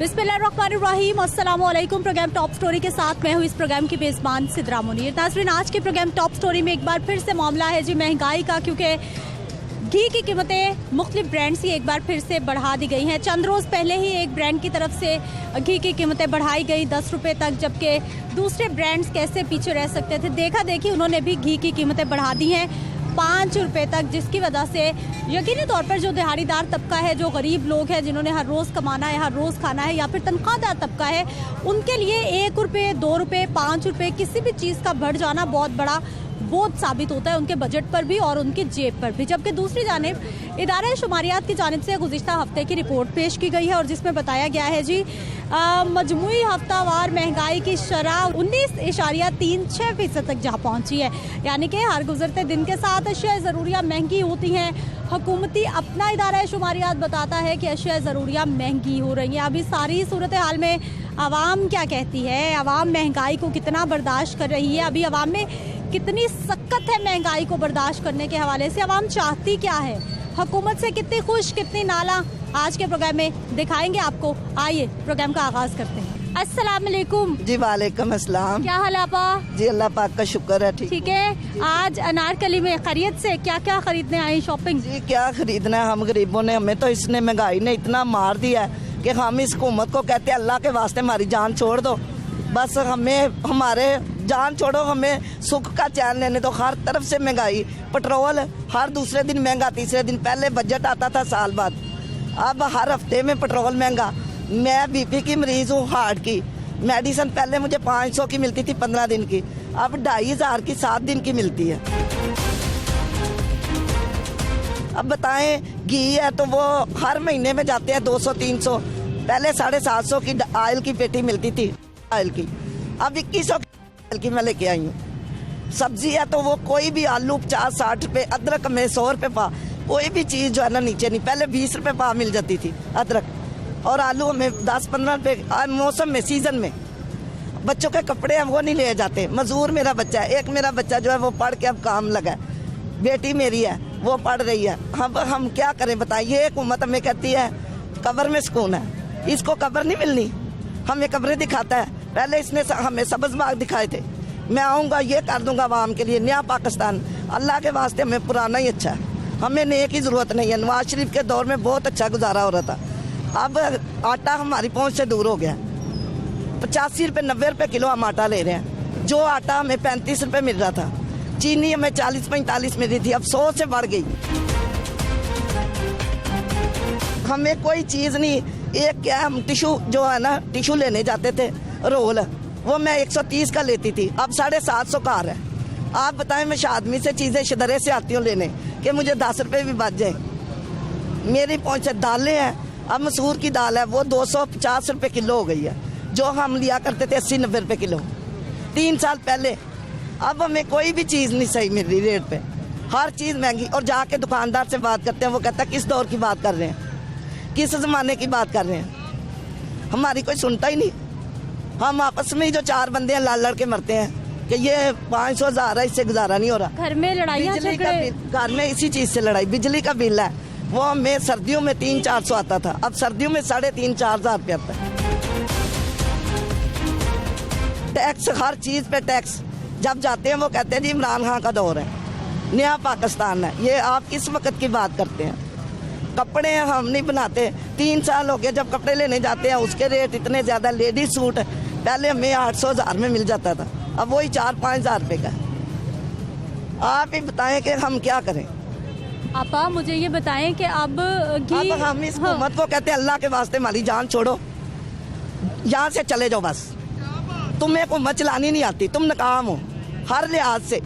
बिस्मिल्लाहिर्रहमानिर्रहीम, अस्सलाम वालेकुम। प्रोग्राम टॉप स्टोरी के साथ मैं हूँ इस प्रोग्राम की मेज़बान सिद्रा मुनीर। नाज़रीन, आज के प्रोग्राम टॉप स्टोरी में एक बार फिर से मामला है जी महंगाई का, क्योंकि घी की कीमतें मुख्तलिफ ब्रांड्स की एक बार फिर से बढ़ा दी गई हैं। चंद रोज़ पहले ही एक ब्रांड की तरफ से घी की कीमतें बढ़ाई गई 10 रुपये तक, जबकि दूसरे ब्रांड्स कैसे पीछे रह सकते थे। देखा देखी उन्होंने भी घी की कीमतें बढ़ा दी हैं 5 रुपये तक, जिसकी वजह से यकीनी तौर पर जो दिहाड़ीदार तबका है, जो गरीब लोग हैं जिन्होंने हर रोज़ कमाना है, हर रोज़ खाना है, या फिर तनख्वाहदार तबका है, उनके लिए 1 रुपये, 2 रुपये, 5 रुपये किसी भी चीज़ का बढ़ जाना बहुत बड़ा बोझ साबित होता है उनके बजट पर भी और उनकी जेब पर भी। जबकि दूसरी जानिब इदारा शुमारियात की जानिब से गुज़िश्ता हफ्ते की रिपोर्ट पेश की गई है और जिसमें बताया गया है जी मजमूई हफ्तावार महंगाई की शरह 19.36% तक जा पहुंची है। यानी कि हर गुजरते दिन के साथ अशिया ज़रूरियाँ महंगी होती हैं। हुकूमती अपना इदारा शुमारियात बताता है कि अशिया ज़रूरियाँ महंगी हो रही हैं। अभी सारी सूरत हाल में आवाम क्या कहती है, आवाम महंगाई को कितना बर्दाश्त कर रही है, अभी आवाम में कितनी सख्त है महंगाई को बर्दाश्त करने के हवाले से, आवाम चाहती क्या है, हुकूमत से कितनी खुश कितनी नाला, आज के प्रोग्राम में दिखाएंगे आपको। आइए प्रोग्राम का आगाज करते हैं। अस्सलाम वालेकुम। जी वालेकुम अस्सलाम। क्या हाल है आपा? जी अल्लाह पाक का शुक्र है। ठीक है। आज अनारकली में खरीद से क्या क्या खरीदने आई शॉपिंग? जी क्या खरीदना है, हम गरीबों ने, हमें तो इसने महंगाई ने इतना मार दिया है कि हम इस हुकूमत को कहते हैं अल्लाह के वास्ते हमारी जान छोड़ दो, बस हमें हमारे जान छोड़ो, हमें सुख का चैन लेने दो। हर तरफ से महंगाई, पेट्रोल हर दूसरे दिन महंगा, तीसरे दिन, पहले बजट आता था साल बाद, अब हर हफ्ते में पेट्रोल महंगा। मैं बीपी की मरीज हूँ, हार्ट की मेडिसिन पहले मुझे 500 की मिलती थी 15 दिन की, अब 2500 की 7 दिन की मिलती है। अब बताएं, घी है तो वो हर महीने में जाते हैं 200-300, पहले 750 की ऑयल की पेटी मिलती थी ऑयल की, अब 2100 की मैं लेके आई हूँ। सब्जी है तो वो कोई भी आलू 50-60 रुपये, अदरक में 100 रुपये पा, कोई भी चीज़ जो है ना नीचे नहीं, पहले 20 रुपये पा मिल जाती थी अदरक, और आलू हमें 10-15 रुपये मौसम में, सीजन में। बच्चों के कपड़े हैं वो नहीं ले जाते। मजदूर मेरा बच्चा है, एक मेरा बच्चा जो है वो पढ़ के अब काम लगा है, बेटी मेरी है वो पढ़ रही है। हम क्या करें बताइए। हुकूमत हमें कहती है कब्र में सुकून है, इसको कब्र नहीं मिलनी, हमें कब्रें दिखाता है। पहले इसने हमें सब्ज़ बाग दिखाए थे, मैं आऊँगा ये कर दूँगा आवाम के लिए नया पाकिस्तान। अल्लाह के वास्ते हमें पुराना ही अच्छा है, हमें नए की ज़रूरत नहीं है। नवाज शरीफ के दौर में बहुत अच्छा गुजारा हो रहा था, अब आटा हमारी पहुँच से दूर हो गया। 85 रुपये 90 रुपये किलो हम आटा ले रहे हैं, जो आटा हमें 35 रुपये मिल रहा था। चीनी हमें 40-45 मिल रही थी, अब 100 से बढ़ गई। हमें कोई चीज़ नहीं। एक क्या, हम टिशू जो है ना, टिशू लेने जाते थे रोल, वो मैं 130 का लेती थी, अब 750 का आ रहा है। आप बताएं, मैं आदमी से चीज़ें शदरे से आती हूँ लेने कि मुझे 10 रुपये भी बच जाए। मेरी पहुँच से दालें हैं, अब मसूर की दाल है वो 250 रुपये किलो हो गई है, जो हम लिया करते थे 80-90 रुपये किलो 3 साल पहले। अब हमें कोई भी चीज़ नहीं सही मिल रही रेट पे, हर चीज़ महंगी। और जाके दुकानदार से बात करते हैं, वो कहता है किस दौर की बात कर रहे हैं, किस ज़माने की बात कर रहे हैं, हमारी कोई सुनता ही नहीं। हम आपस में ही जो 4 बंदे हैं लड़ के मरते हैं कि ये 500,000 है, इससे गुजारा नहीं हो रहा। घर में लड़ाइयाँ, घर में इसी चीज़ से लड़ाई। बिजली का बिल है वो हमें सर्दियों में 300-400 आता था, अब सर्दियों में 3,500-4,000 रुपये आता है। टैक्स, हर चीज़ पे टैक्स। जब जाते हैं वो कहते हैं जी इमरान खान का दौर है, नया पाकिस्तान है। ये आप किस वक्त की बात करते हैं? कपड़े हम नहीं बनाते, 3 साल हो गए जब कपड़े लेने जाते हैं उसके रेट इतने ज़्यादा। लेडीज सूट पहले हमें 800,000 में मिल जाता था, अब वही 4-5 हज़ार रुपये का। आप ही बताएं कि हम क्या करें। आपा मुझे ये बताएं कि अब हम इस हुकूमत को कहते हैं अल्लाह के वास्ते हमारी जान छोड़ो, यहाँ से चले जाओ बस। तुम्हें हुकूमत चलानी नहीं आती, तुम नाकाम हो हर लिहाज से।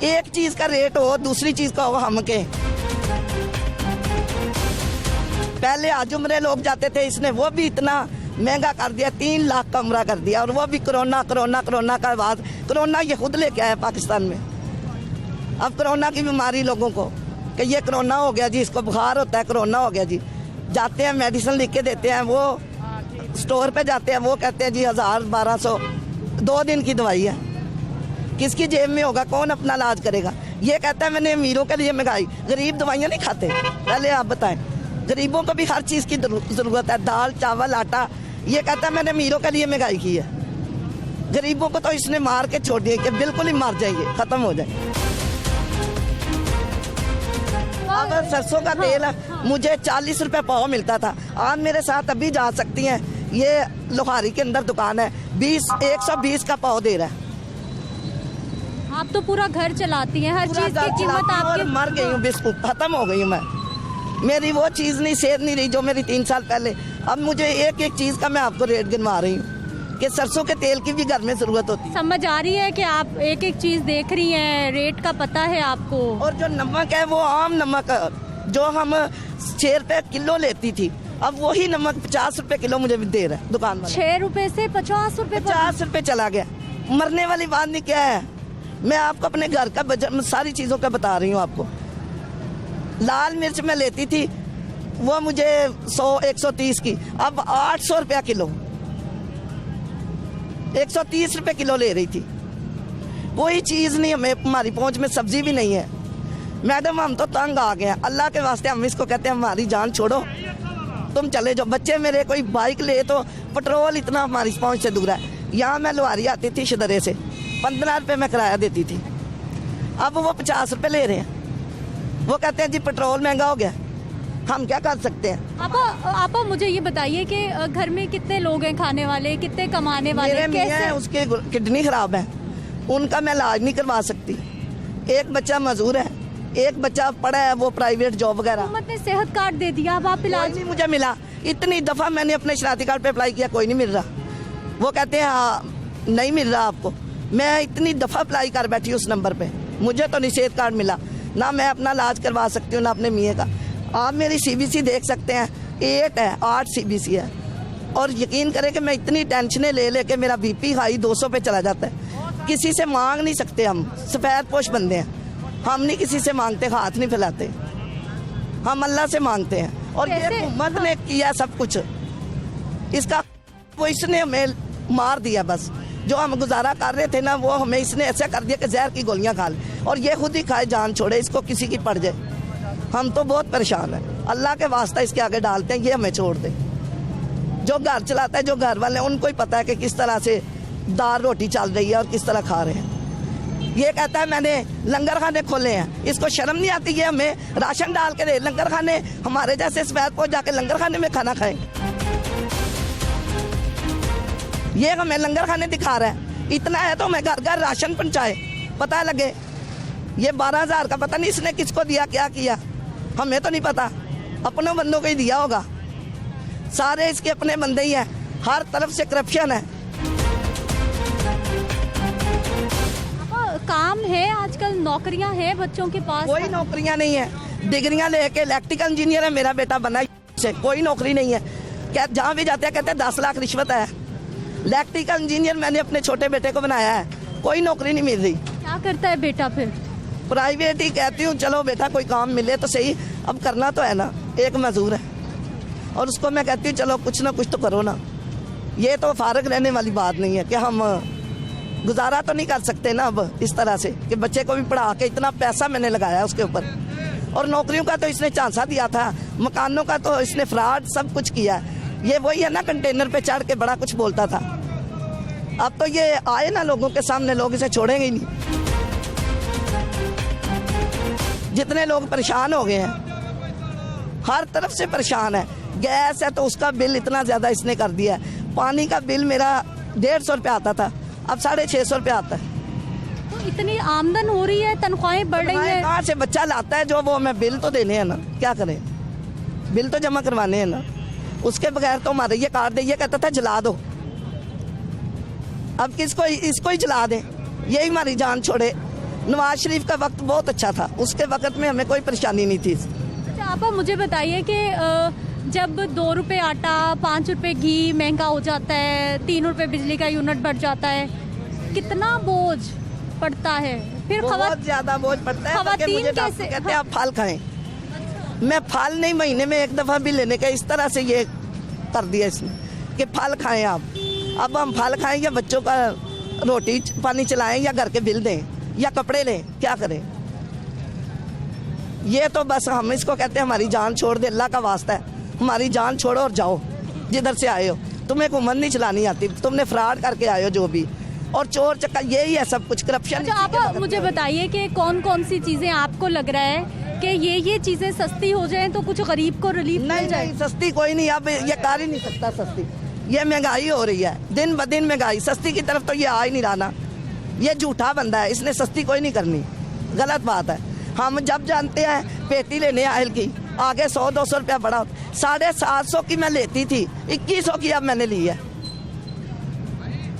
एक चीज़ का रेट हो, दूसरी चीज़ का हो हम के। पहले आज उम्रे लोग जाते थे, इसने वो भी इतना महंगा कर दिया, 3 लाख का उम्रा कर दिया, और वो भी कोरोना का बाद। कोरोना ये खुद लेके आया पाकिस्तान में। अब कोरोना की बीमारी लोगों को कि ये कोरोना हो गया जी, इसको बुखार होता है, कोरोना हो गया जी। जाते हैं मेडिसिन लिख के देते हैं, वो स्टोर पे जाते हैं, वो कहते हैं जी 1000-1200 2 दिन की दवाई है। किसकी जेब में होगा, कौन अपना इलाज करेगा? ये कहता है मैंने अमीरों के लिए महंगाई, गरीब दवाइयाँ नहीं खाते। पहले आप बताएं, गरीबों को भी हर चीज़ की ज़रूरत है, दाल चावल आटा ये कहता है मैंने अमीरों के लिए महंगाई की है, गरीबों को तो इसने मार के छोड़ दिया कि बिल्कुल ही मार जाएंगे, खत्म हो जाए। अगर सरसों का तेल मुझे 40 रुपए पाव मिलता था, आज मेरे साथ अभी जा सकती हैं, ये लोहारी के अंदर दुकान है, 120 का पाव दे रहा है। आप तो पूरा घर चलाती हैं, हर चीज की कीमत आपके। मर गई हूँ, बिस्कुट खत्म हो गई हूँ मैं, मेरी वो चीज नहीं, सेहत नहीं रही जो मेरी 3 साल पहले। अब मुझे एक एक चीज का मैं आपको रेट गिनवा रही हूँ कि सरसों के तेल की भी घर में जरूरत होती है। समझ आ रही है कि आप एक एक चीज देख रही हैं, रेट का पता है आपको। और जो नमक है वो आम नमक जो हम 6 रुपए किलो लेती थी, अब वही नमक 50 रुपए किलो मुझे दे रहा है दुकान वाला। 6 रुपए से 50 रुपए 50 रुपए चला गया। मरने वाली बात नहीं, क्या है, मैं आपको अपने घर का बजट सारी चीजों का बता रही हूँ आपको। लाल मिर्च मैं लेती थी, वो मुझे 100-130 की, अब 800 रुपया किलो, 130 रुपए किलो ले रही थी। कोई चीज नहीं हमें, हमारी पहुंच में सब्जी भी नहीं है। मैडम हम तो तंग आ गए हैं, अल्लाह के वास्ते हम इसको कहते हैं हमारी जान छोड़ो, तुम चले जाओ। बच्चे मेरे कोई बाइक ले तो पेट्रोल इतना हमारी पहुंच से दूर है। यहाँ मैं लोहारी आती थी शदरे से, 15 रुपए में किराया देती थी, अब वो 50 रुपए ले रहे हैं। वो कहते हैं जी पेट्रोल महंगा हो गया, हम क्या कर सकते हैं। आपा मुझे ये बताइए कि घर में कितने लोग हैं खाने वाले, कितने कमाने वाले? मेरे मियां हैं, उसके किडनी खराब है, उनका मैं इलाज नहीं करवा सकती। एक बच्चा मजदूर है, एक बच्चा पढ़ा है, वो प्राइवेट जॉब वगैरह। हुकूमत ने सेहत कार्ड दे दिया, अब आप इलाज नहीं मुझे मिला। इतनी दफा मैंने अपने शनाख्ती कार्ड पे अप्लाई किया, कोई नहीं मिल रहा। वो कहते हैं हाँ नहीं मिल रहा आपको। मैं इतनी दफा अप्लाई कर बैठी उस नंबर पे, मुझे तो नहीं सेहत कार्ड मिला। ना मैं अपना इलाज करवा सकती हूँ, ना अपने मियाँ का। आप मेरी CBC देख सकते हैं, 8 है, 8 CBC है। और यकीन करें कि मैं इतनी टेंशनें ले लेके मेरा BP हाई 200 पे चला जाता है। किसी से मांग नहीं सकते, हम सफ़ेद पोश बंदे हैं, हम नहीं किसी से मांगते, हाथ नहीं फैलाते, हम अल्लाह से मांगते हैं। और ये हुकूमत ने किया सब कुछ, इसका वो इसने हमें मार दिया। बस जो हम गुजारा कर रहे थे ना, वो हमें इसने ऐसा कर दिया कि जहर की गोलियां खा ले, और ये खुद ही खाए जान छोड़े, इसको किसी की पड़ जाए। हम तो बहुत परेशान हैं, अल्लाह के वास्ता इसके आगे डालते हैं, ये हमें छोड़ दे। जो घर चलाता है, जो घर वाले, उनको ही पता है कि किस तरह से दाल रोटी चल रही है और किस तरह खा रहे हैं। ये कहता है मैंने लंगर खाने खोले हैं, इसको शर्म नहीं आती? ये हमें राशन डाल के दे लंगर खाने, हमारे जैसे सफेद पहुंच जाके लंगर खाने में खाना खाएं। ये हमें लंगर खाने दिखा रहा है। इतना है तो हमें घर घर राशन पहुंचाए, पता लगे। ये 12,000 का पता नहीं इसने किसको दिया, क्या किया, हमें तो नहीं पता। अपने बंदों को ही दिया होगा, सारे इसके अपने बंदे ही हैं, हर तरफ से करप्शन है। काम है आजकल, नौकरियां हैं बच्चों के पास? कोई नौकरियां नहीं है। डिग्रियां लेके इलेक्ट्रिकल इंजीनियर है मेरा बेटा बना, से कोई नौकरी नहीं है। जहाँ भी जाते हैं कहते हैं 10 लाख रिश्वत है। इलेक्ट्रिकल इंजीनियर मैंने अपने छोटे बेटे को बनाया है, कोई नौकरी नहीं मिल रही। क्या करता है बेटा फिर? प्राइवेट ही कहती हूँ, चलो बेटा कोई काम मिले तो सही, अब करना तो है ना। एक मजदूर है और उसको मैं कहती हूँ चलो कुछ ना कुछ तो करो ना। ये तो फारग रहने वाली बात नहीं है कि हम गुजारा तो नहीं कर सकते ना अब इस तरह से कि बच्चे को भी पढ़ा के, इतना पैसा मैंने लगाया उसके ऊपर। और नौकरियों का तो इसने झांसा दिया था, मकानों का तो इसने फ्रॉड सब कुछ किया। ये वही है ना, कंटेनर पे चढ़ के बड़ा कुछ बोलता था। अब तो ये आए ना लोगों के सामने, लोग इसे छोड़ेंगे ही नहीं। जितने लोग परेशान हो गए हैं, हर तरफ से परेशान है। गैस है तो उसका बिल इतना ज्यादा इसने कर दिया है। पानी का बिल मेरा 150 रुपया आता था, अब 650 रुपया आता है। तो इतनी आमदन हो रही है, तनख्वाहें बढ़ रही है, कहाँ से बच्चा लाता है जो वो हमें बिल तो देने हैं ना, क्या करें, बिल तो जमा करवाने हैं ना। उसके बगैर तो हमारे ये कार्ड दे, ये कहता था जला दो, अब किसको, इसको ही जला दें, यही हमारी जान छोड़े। नवाज शरीफ का वक्त बहुत अच्छा था, उसके वक्त में हमें कोई परेशानी नहीं थी। अच्छा आप मुझे बताइए कि जब 2 रुपये आटा, 5 रुपये घी महंगा हो जाता है, 3 रुपये बिजली का यूनिट बढ़ जाता है, कितना बोझ पड़ता है? फिर बहुत ज्यादा बोझ पड़ता है। खवातीन मुझे कैसे? कहते हैं आप फल खाएं, मैं फल नहीं, महीने में 1 दफा भी लेने का, इस तरह से ये कर दिया इसने कि फल खाएं आप। अब हम फल खाएं या बच्चों का रोटी पानी चलाएं या घर के बिल दें या कपड़े लें, क्या करें? ये तो बस हम इसको कहते हैं हमारी जान छोड़ दे, अल्लाह का वास्ता है, हमारी जान छोड़ो और जाओ जिधर से आए हो। तुम्हें हुकूमत नहीं चलानी आती, तुमने फ्रॉड करके आए हो जो भी, और चोर चक्का यही है सब कुछ, करप्शन। अच्छा आप मुझे बताइए कि कौन कौन सी चीजें आपको लग रहा है कि ये चीजें सस्ती हो जाएं तो कुछ गरीब को रिलीफ मिल जाए? नहीं, सस्ती कोई नहीं, अब ये कर ही नहीं सकता सस्ती। ये महंगाई हो रही है दिन ब दिन, महंगाई सस्ती की तरफ तो ये आ ही नहीं रहा ना। ये झूठा बंदा है, इसने सस्ती कोई नहीं करनी, गलत बात है। हम जब जानते हैं पेटी लेने आयल की आगे 100-200 रुपया बढ़ा, 750 की मैं लेती थी, 2100 की अब मैंने ली है।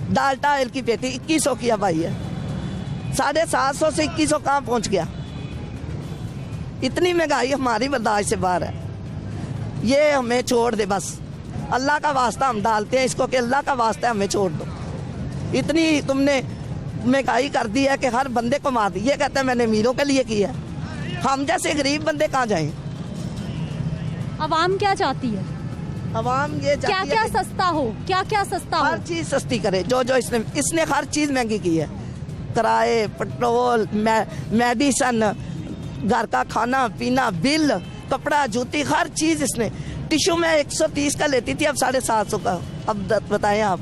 डाल्टा आयल की पेटी 2100 की अब आई है। 750 से 2100 कहाँ पहुंच गया? इतनी महंगाई हमारी बर्दाश्त से बाहर है। ये हमें छोड़ दे बस, अल्लाह का वास्ता हम डालते हैं इसको कि अल्लाह का वास्ता हमें छोड़ दो। इतनी तुमने महंगाई कर दी है कि हर बंदे को मार दी। ये कहते हैं मैंने अमीरों के लिए किया, हम जैसे गरीब बंदे कहाँ जाएं? अवाम क्या चाहती है? अवाम ये क्या चाहती क्या है कि सस्ता हो, क्या क्या सस्ता हो? हर चीज सस्ती करे। जो इसने हर चीज महंगी की है, किराए, पेट्रोल, मेडिसन, घर का खाना पीना, बिल, कपड़ा, जूती, हर चीज इसने। टिश्यू में 130 का लेती थी, अब 750 का। अब बताएं आप।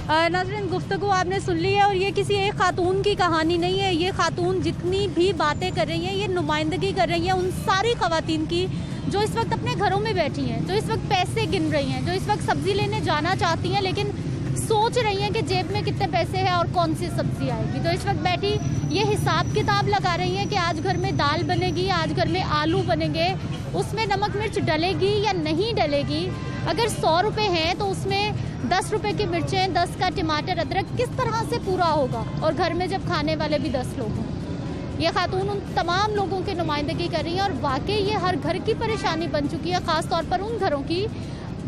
नाज़रीन, गुफ्तगू आपने सुन ली है और ये किसी एक खातून की कहानी नहीं है। ये खातून जितनी भी बातें कर रही हैं, ये नुमाइंदगी कर रही हैं उन सारी खवातीन की जो इस वक्त अपने घरों में बैठी हैं, जो इस वक्त पैसे गिन रही हैं, जो इस वक्त सब्जी लेने जाना चाहती हैं लेकिन सोच रही हैं कि जेब में कितने पैसे हैं और कौन सी सब्जी आएगी। तो इस वक्त बैठी ये हिसाब किताब लगा रही हैं कि आज घर में दाल बनेगी, आज घर में आलू बनेंगे, उसमें नमक मिर्च डलेगी या नहीं डलेगी। अगर 100 रुपये हैं तो उसमें 10 रुपये की मिर्चें, 10 का टमाटर, अदरक किस तरह से पूरा होगा? और घर में जब खाने वाले भी 10 लोग हों। ये खातून उन तमाम लोगों की नुमाइंदगी कर रही है और वाकई ये हर घर की परेशानी बन चुकी है, ख़ास तौर पर उन घरों की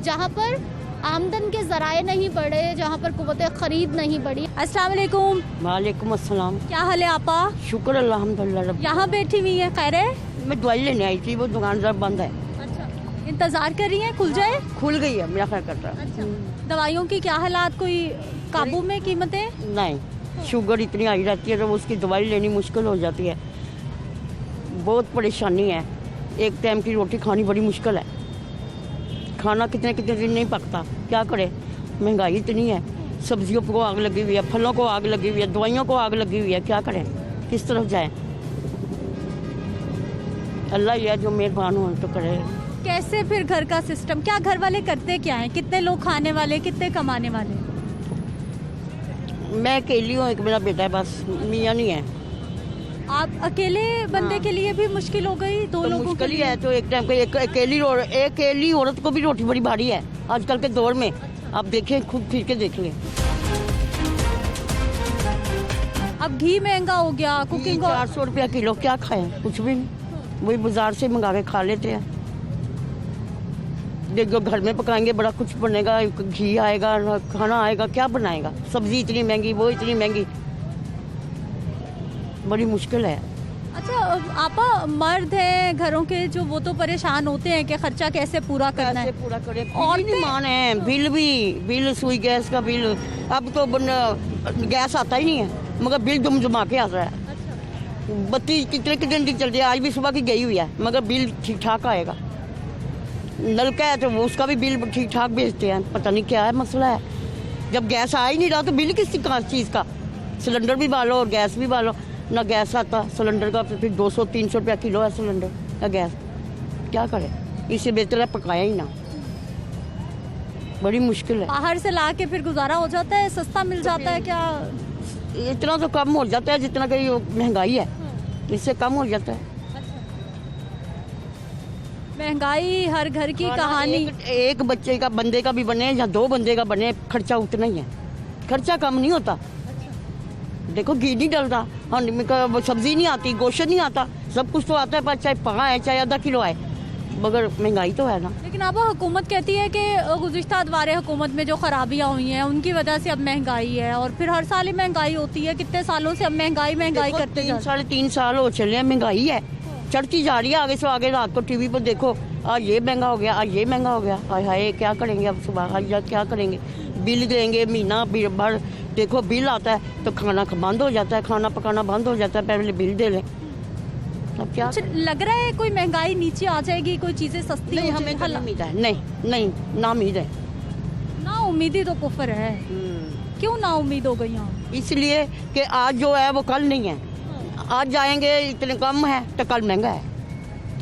जहाँ पर आमदन के ज़राए नहीं बढ़े, जहाँ पर कुव्वत खरीद नहीं बढ़ी। अस्सलाम वालेकुम। वालेकुम अस्सलाम। क्या हाल है आपा? शुक्र अल्हम्दुलिल्लाह। यहाँ बैठी हुई है, खैर है? मैं दवाई लेने आई थी, वो दुकान जरा बंद है। अच्छा, इंतजार कर रही है खुल जाए? खुल गई है, मेरा ख्याल कर रहा है। अच्छा, दवाइयों की क्या हालात, कोई काबू में कीमतें? नहीं, शुगर इतनी आई रहती है तो उसकी दवाई लेनी मुश्किल हो जाती है, बहुत परेशानी है। एक टाइम की रोटी खानी बड़ी मुश्किल है, खाना कितने कितने दिन नहीं पकता, क्या करे? महंगाई इतनी है, सब्जियों को आग लगी हुई है, फलों को आग लगी हुई है, दवाइयों को आग लगी हुई है, क्या करें? किस तरफ जाए? अल्लाह ही है जो मेहरबान हो तो करे। कैसे फिर घर का सिस्टम, क्या घर वाले करते क्या हैं? कितने लोग खाने वाले, कितने कमाने वाले? मैं अकेली हूँ, एक मेरा बेटा है बस, मियाँ नहीं है। आप अकेले बंदे के लिए भी मुश्किल हो गई, दो तो लोगों के मुश्किल ही लिए? है तो एक टाइम को अकेली औरत को भी रोटी बड़ी भारी है आजकल के दौर में। आप देखें, खुद फिर के देख लें। अब घी महंगा हो गया, कुकिंग 400 रुपया किलो, क्या खाएं? कुछ भी नहीं, वही बाजार से मंगा के खा लेते हैं। देखो घर में पकाएंगे बड़ा कुछ बनेगा, घी आएगा, खाना आएगा, क्या बनाएगा? सब्जी इतनी महंगी, वो इतनी महंगी, बड़ी मुश्किल है। अच्छा आपा, मर्द हैं घरों के जो, वो तो परेशान होते हैं कि खर्चा कैसे पूरा करना है। कैसे पूरा करें? और नहीं मान है, बिल सुई गैस का बिल, अब तो गैस आता ही नहीं है, मगर बिल जमा के आता है। बत्ती कितने दिन की चलती है, आज भी सुबह की गई हुई है, मगर बिल ठीक ठाक आएगा। नलका है तो उसका भी बिल ठीक ठाक भेजते हैं, पता नहीं क्या है मसला है। जब गैस आ ही नहीं रहा तो बिल किस चीज़ का? सिलेंडर भी बालो और गैस भी बालो, ना गैस आता सिलेंडर का, फिर 200-300 रुपया किलो है सिलेंडर का गैस, क्या करे? इससे बेहतर है पकाया ही ना, बड़ी मुश्किल है। बाहर से ला के फिर गुजारा हो जाता है, सस्ता मिल जाता है क्या? इतना तो कम हो जाता है जितना कि महंगाई है, इससे कम हो जाता है। महंगाई हर घर की कहानी। एक बच्चे का, बंदे का भी बने या 2 बंदे का बने, खर्चा उतना ही है, खर्चा कम नहीं होता। देखो घी नहीं डलता, सब्जी नहीं आती, गोश्त नहीं आता, सब कुछ तो आता है, पर चाहे 5 है चाहे आधा किलो आए, मगर महंगाई तो है ना। लेकिन अब हुकूमत कहती है कि गुज़िश्ता अदवार हुकूमत में जो खराबियाँ हुई हैं उनकी वजह से अब महंगाई है, और फिर हर साल ही महंगाई होती है। कितने सालों से अब महंगाई करते जा रहे हैं। 3.5 साल हो चले हैं, महंगाई है, चढ़ती जा रही है आगे से आगे। रात को टीवी पर देखो, आज ये महंगा हो गया, आज ये महंगा हो गया, हाय हाय क्या करेंगे अब? सुबह आज क्या करेंगे? बिल देंगे महीना भर, देखो बिल आता है तो खाना बंद हो जाता है, खाना पकाना बंद हो जाता है, पहले बिल दे लें, अब क्या कुछ लग रहा है कोई महंगाई नीचे आ जाएगी, कोई चीजें सस्ती नहीं, हो हमें जाएगी? तो उम्मीद है नहीं ना उम्मीद है। ना उम्मीदी तो कुफर है। क्यों ना उम्मीद हो गई आप? इसलिए कि आज जो है वो कल नहीं है। आज जाएंगे इतने कम है तो कल महंगा है,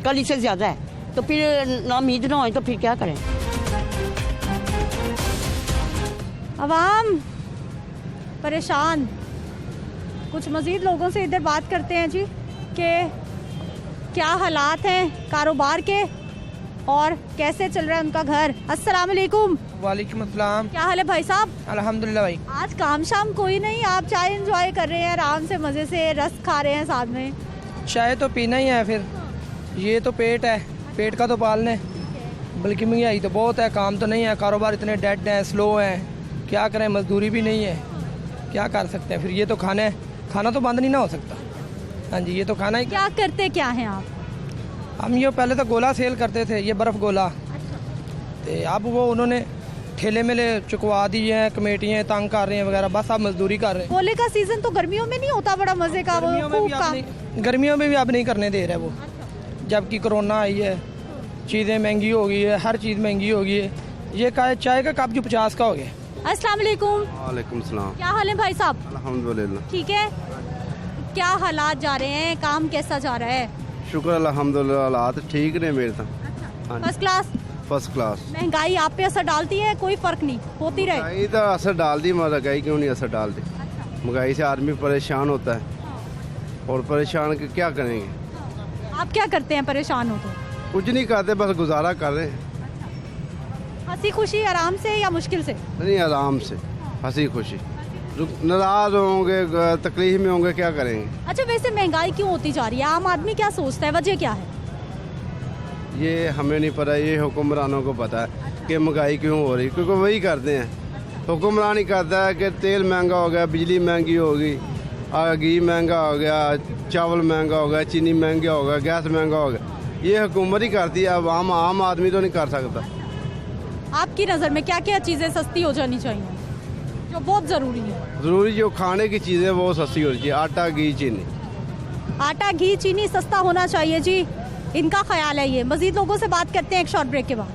कल इससे ज्यादा है, तो फिर ना उम्मीद ना हो तो फिर क्या करें। अवाम परेशान। कुछ मजीद लोगों से इधर बात करते हैं जी कि क्या हालात हैं कारोबार के और कैसे चल रहा है उनका घर। अस्सलाम वालेकुम। वालेकुम अस्सलाम। क्या हाल है भाई साहब? अल्हम्दुलिल्लाह भाई। आज काम शाम कोई नहीं, आप चाय एंजॉय कर रहे हैं आराम से, मजे से रस खा रहे हैं साथ में। चाय तो पीना ही है, फिर ये तो पेट है, पेट का तो पालने, बल्कि महंगाई तो बहुत है, काम तो नहीं है, कारोबार इतने डेड हैं, स्लो हैं, क्या करें, मजदूरी भी नहीं है, क्या कर सकते हैं। फिर ये तो खाना तो बंद नहीं ना हो सकता। हाँ जी, ये तो खाना ही। क्या करते क्या हैं आप? हम ये पहले तो गोला सेल करते थे, ये बर्फ़ गोला, तो अब वो उन्होंने ठेले में ले चुकवा दिए हैं, कमेटियाँ तंग कर रहे हैं वगैरह, बस अब मजदूरी कर रहे हैं। गोले का सीजन तो गर्मियों में नहीं होता बड़ा मजे का? वो गर्मियों में भी अब नहीं करने दे रहे वो, जबकि कोरोना आई है, चीज़ें महंगी हो गई है, हर चीज़ महंगी हो गई है। ये चाय का कप जो 50 का हो गया। अस्सलाम वालेकुम। वालेकुम सलाम। क्या हाल है भाई साहब? अल्हम्दुलिल्लाह। ठीक है। क्या हालात जा रहे हैं, काम कैसा जा रहा है? शुक्र अल्हम्दुलिल्लाह, हालात ठीक ने मेरे तो। हाँ जी। First class. First class. महंगाई आप पे असर डालती है? कोई फर्क नहीं, होती रहे। महंगाई तो असर डाल दी, महंगाई क्यों नहीं असर डालती। महंगाई से आदमी परेशान होता है, और परेशान के क्या करेंगे। आप क्या करते हैं परेशान हो तो? कुछ नहीं करते, बस गुजारा कर रहे हैं। हंसी खुशी आराम से या मुश्किल से? नहीं, आराम से, हंसी खुशी। नाराज होंगे, तकलीफ में होंगे, क्या करेंगे। अच्छा, वैसे महंगाई क्यों होती जा रही है? आम आदमी क्या सोचता है, वजह क्या है? ये हमें नहीं पता, ये हुक्मरानों को पता है कि महंगाई क्यों हो रही, क्योंकि वही करते हैं। हुक्मरान ही करता है कि तेल महंगा हो गया, बिजली महंगी होगी, घी महंगा हो गया, चावल महंगा हो गया, चीनी महंगा हो गया, गैस महंगा हो गया। ये हुकूमत ही करती है, अब आम आदमी तो नहीं कर सकता। आपकी नज़र में क्या क्या चीज़ें सस्ती हो जानी चाहिए जो बहुत ज़रूरी है? ज़रूरी जो खाने की चीज़ें वो सस्ती होनी चाहिए, आटा घी चीनी। आटा घी चीनी सस्ता होना चाहिए जी, इनका ख्याल है ये। मजीद लोगों से बात करते हैं एक शॉर्ट ब्रेक के बाद।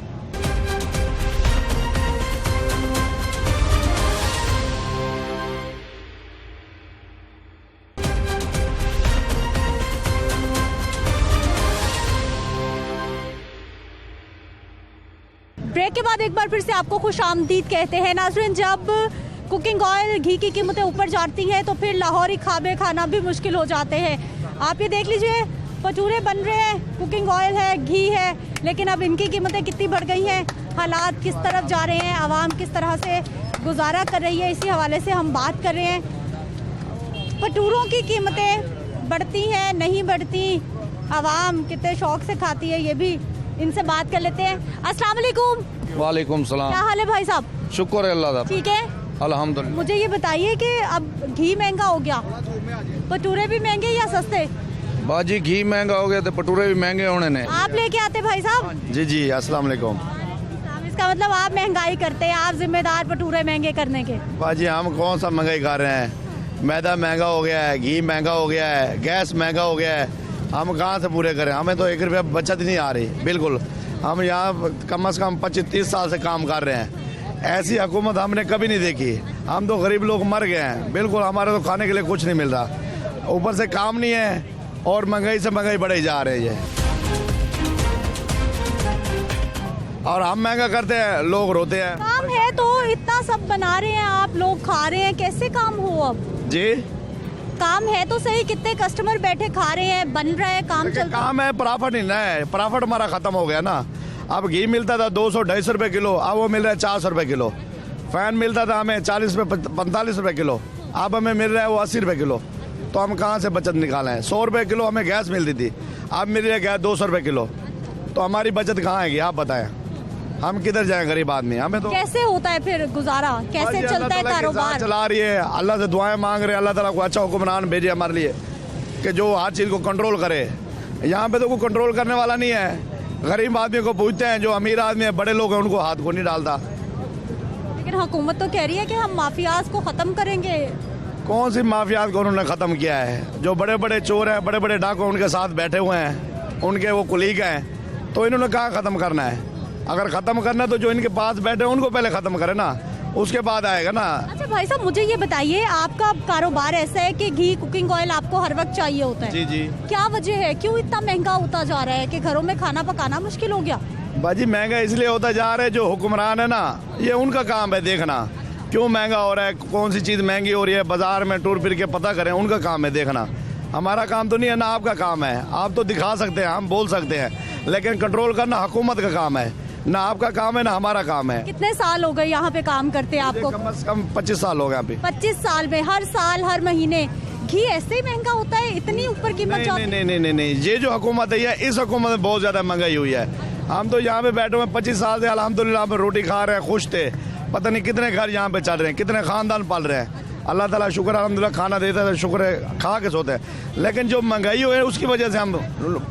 ब्रेक के बाद एक बार फिर से आपको खुश आमदीद कहते हैं नाज़रीन। जब कुकिंग ऑयल घी की कीमतें ऊपर जाती हैं तो फिर लाहौरी खाबे खाना भी मुश्किल हो जाते हैं। आप ये देख लीजिए, भटूरे बन रहे हैं, कुकिंग ऑयल है, घी है, लेकिन अब इनकी कीमतें कितनी बढ़ गई हैं, हालात किस तरफ जा रहे हैं, आवाम किस तरह से गुजारा कर रही है, इसी हवाले से हम बात कर रहे हैं। भटूरों की कीमतें बढ़ती हैं नहीं बढ़ती, आवाम कितने शौक से खाती है, ये भी इनसे बात कर लेते हैं। अस्सलाम वालेकुम। वालेकुम सलाम। क्या हाल है भाई साहब? शुक्र है अल्लाह का। ठीक है। अल्हम्दुलिल्लाह। मुझे ये बताइए कि अब घी महंगा हो गया, भटूरे भी महंगे या सस्ते? बाजी घी महंगा हो गया तो भटूरे भी महंगे होने ने। आप लेके आते भाई साहब? जी जी, अस्सलाम वालेकुम। इसका मतलब आप महंगाई करते हैं, आप जिम्मेदार भटूरे महंगे करने के? बाजी हम कौन सा महंगाई कर रहे हैं, मैदा महंगा हो गया है, घी महंगा हो गया है, गैस महंगा हो गया है, हम कहाँ से पूरे करें। हमें तो 1 रुपया बचत ही नहीं आ रही बिल्कुल। हम यहाँ कम से कम 25-30 साल से काम कर रहे हैं, ऐसी हुकूमत हमने कभी नहीं देखी। हम तो गरीब लोग मर गए हैं बिल्कुल, हमारे तो खाने के लिए कुछ नहीं मिल रहा, ऊपर से काम नहीं है और महंगाई से महंगाई बढ़े जा रही है। और हम महंगा करते हैं, लोग रोते हैं। काम है तो इतना सब बना रहे हैं, आप लोग खा रहे हैं, कैसे काम हो? अब जी काम है तो सही, कितने कस्टमर बैठे खा रहे हैं, बन रहा है, काम चल रहा काम है, प्रॉफिट नहीं है, प्रॉफिट हमारा खत्म हो गया ना। अब घी मिलता था 200-250 रुपए किलो, अब वो मिल रहा है 400 रुपए किलो। फैन मिलता था हमें 40 रुपए 45 रुपए किलो, अब हमें मिल रहा है वो 80 रुपए किलो। तो हम कहाँ से बचत निकालें? 100 रुपए किलो हमें गैस मिलती थी, अब मिल रही है गैस 200 रुपए किलो, तो हमारी बचत कहाँ है? आप बताएं, हम किधर जाएं गरीब आदमी? हमें तो कैसे होता है फिर गुजारा, कैसे चलता है कारोबार? चला रही है, अल्लाह से दुआएं मांग रहे हैं, अल्लाह ताला को अच्छा हुक्मरान भेजे हमारे लिए कि जो हर चीज़ को कंट्रोल करे। यहाँ पे तो कोई कंट्रोल करने वाला नहीं है, गरीब आदमी को पूछते हैं, जो अमीर आदमी है, बड़े लोग हैं, उनको हाथ को नहीं डालता। लेकिन हुकूमत तो कह रही है कि हम माफियाज को खत्म करेंगे। कौन सी माफियात को उन्होंने ख़त्म किया है? जो बड़े बड़े चोर हैं, बड़े बड़े डाकू उनके साथ बैठे हुए हैं, उनके वो कुलीग हैं, तो इन्होंने कहाँ ख़त्म करना है? अगर ख़त्म करना है तो जो इनके पास बैठे हैं उनको पहले ख़त्म करे ना, उसके बाद आएगा ना। अच्छा भाई साहब, मुझे ये बताइए, आपका कारोबार ऐसा है कि घी, कुकिंग ऑयल आपको हर वक्त चाहिए होता है। जी जी। क्या वजह है, क्यों इतना महंगा होता जा रहा है कि घरों में खाना पकाना मुश्किल हो गया? बाजी महंगा इसलिए होता जा रहा है, जो हुक्मरान है ना, ये उनका काम है देखना क्यों महंगा हो रहा है, कौन सी चीज़ महंगी हो रही है, बाजार में टूर फिर के पता करें, उनका काम है देखना। हमारा काम तो नहीं है ना, आपका काम है। आप तो दिखा सकते हैं, हम बोल सकते हैं, लेकिन कंट्रोल करना हुकूमत का काम है, ना आपका काम है ना हमारा काम है। कितने साल हो गए यहाँ पे काम करते हैं आपको? कम से कम 25 साल हो गए अभी। 25 साल में हर साल हर महीने घी ऐसे ही महंगा होता है? इतनी ऊपर कीमत जाती है? नहीं, ये जो हुकूमत है, ये इस हुकूमत में बहुत ज्यादा महंगाई हुई है। हम तो यहाँ पे बैठे हुए 25 साल से अल्हम्दुलिल्लाह हम रोटी खा रहे हैं, खुश थे। पता नहीं कितने घर यहाँ पे चल रहे हैं, कितने खानदान पाल रहे हैं। अल्लाह ताला शुक्र अल्हम्दुलिल्लाह खाना देता है, शुक्र है, खा के सोते हैं। लेकिन जो महंगाई हुई है उसकी वजह से हम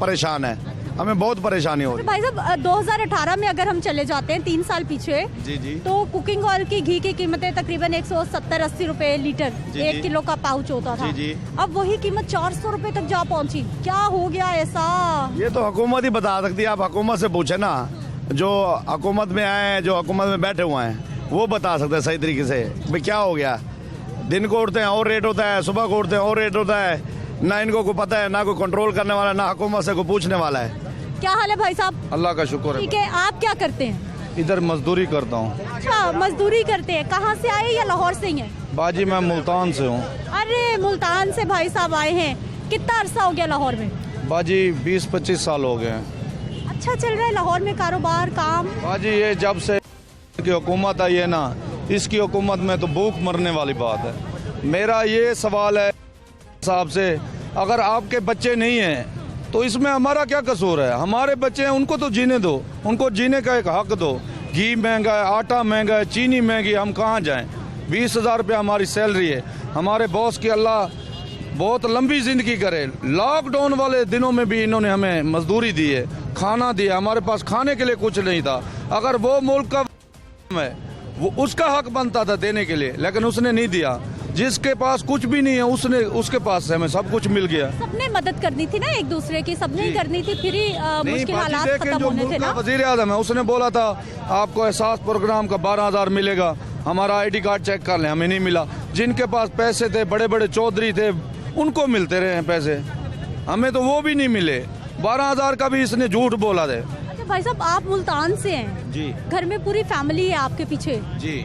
परेशान हैं, हमें बहुत परेशानी हो रही है। भाई साहब 2018 में अगर हम चले जाते हैं 3 साल पीछे, जी जी, तो कुकिंग ऑयल की घी की कीमतें तकरीबन 170-80 रुपए लीटर, जी, 1 किलो का पाउच होता था। जी, जी। अब वही कीमत 400 रुपए तक जा पहुंची। क्या हो गया ऐसा? ये तो हुकूमत ही बता सकती है। आप हुकूमत से पूछे ना, जो हुकूमत में आए हैं, जो हुकूमत में बैठे हुए हैं, वो बता सकते हैं सही तरीके से भाई क्या हो गया। दिन को उठते हैं और रेट होता है, सुबह को उठते हैं और रेट होता है। ना इनको को पता है, ना कोई कंट्रोल करने वाला, ना हुकूमत से कोई पूछने वाला है। क्या हाल है भाई साहब? अल्लाह का शुक्र है। ठीक है, आप क्या करते हैं? इधर मजदूरी करता हूँ। अच्छा, मजदूरी करते हैं। कहाँ से आए या लाहौर से ही हैं? बाजी मैं मुल्तान से हूँ। अरे मुल्तान से भाई साहब आए हैं। कितना अरसा हो गया लाहौर में? बाजी 20-25 साल हो गए हैं। अच्छा चल रहा है लाहौर में कारोबार, काम? बाजी ये जब से की हुकूमत आई है ना, इसकी हुकूमत में तो भूख मरने वाली बात है। मेरा ये सवाल है साहब से, अगर आपके बच्चे नहीं हैं तो इसमें हमारा क्या कसूर है? हमारे बच्चे हैं, उनको तो जीने दो, उनको जीने का एक हक दो। घी महंगा है, आटा महंगा है, चीनी महंगी, हम कहाँ जाएं? 20,000 रुपया हमारी सैलरी है। हमारे बॉस की अल्लाह बहुत लंबी जिंदगी करे। लॉकडाउन वाले दिनों में भी इन्होंने हमें मजदूरी दी है, खाना दिया। हमारे पास खाने के लिए कुछ नहीं था। अगर वो मुल्क का है, वो उसका हक बनता था देने के लिए, लेकिन उसने नहीं दिया। जिसके पास कुछ भी नहीं है उसके पास से हमें सब कुछ मिल गया। सबने मदद करनी थी ना एक दूसरे की, सबने ही करनी थी, फिर ही मुश्किल हालात खत्म होने थे ना। वजीर आज़म है, उसने बोला था आपको एहसास प्रोग्राम का 12,000 मिलेगा, हमारा ID कार्ड चेक कर लें, हमें नहीं मिला। जिनके पास पैसे थे, बड़े बड़े चौधरी थे, उनको मिलते रहे हैं पैसे, हमें तो वो भी नहीं मिले। 12,000 का भी इसने झूठ बोला था। अच्छा भाई साहब, आप मुल्तान से हैं जी। घर में पूरी फैमिली है आपके पीछे, जी।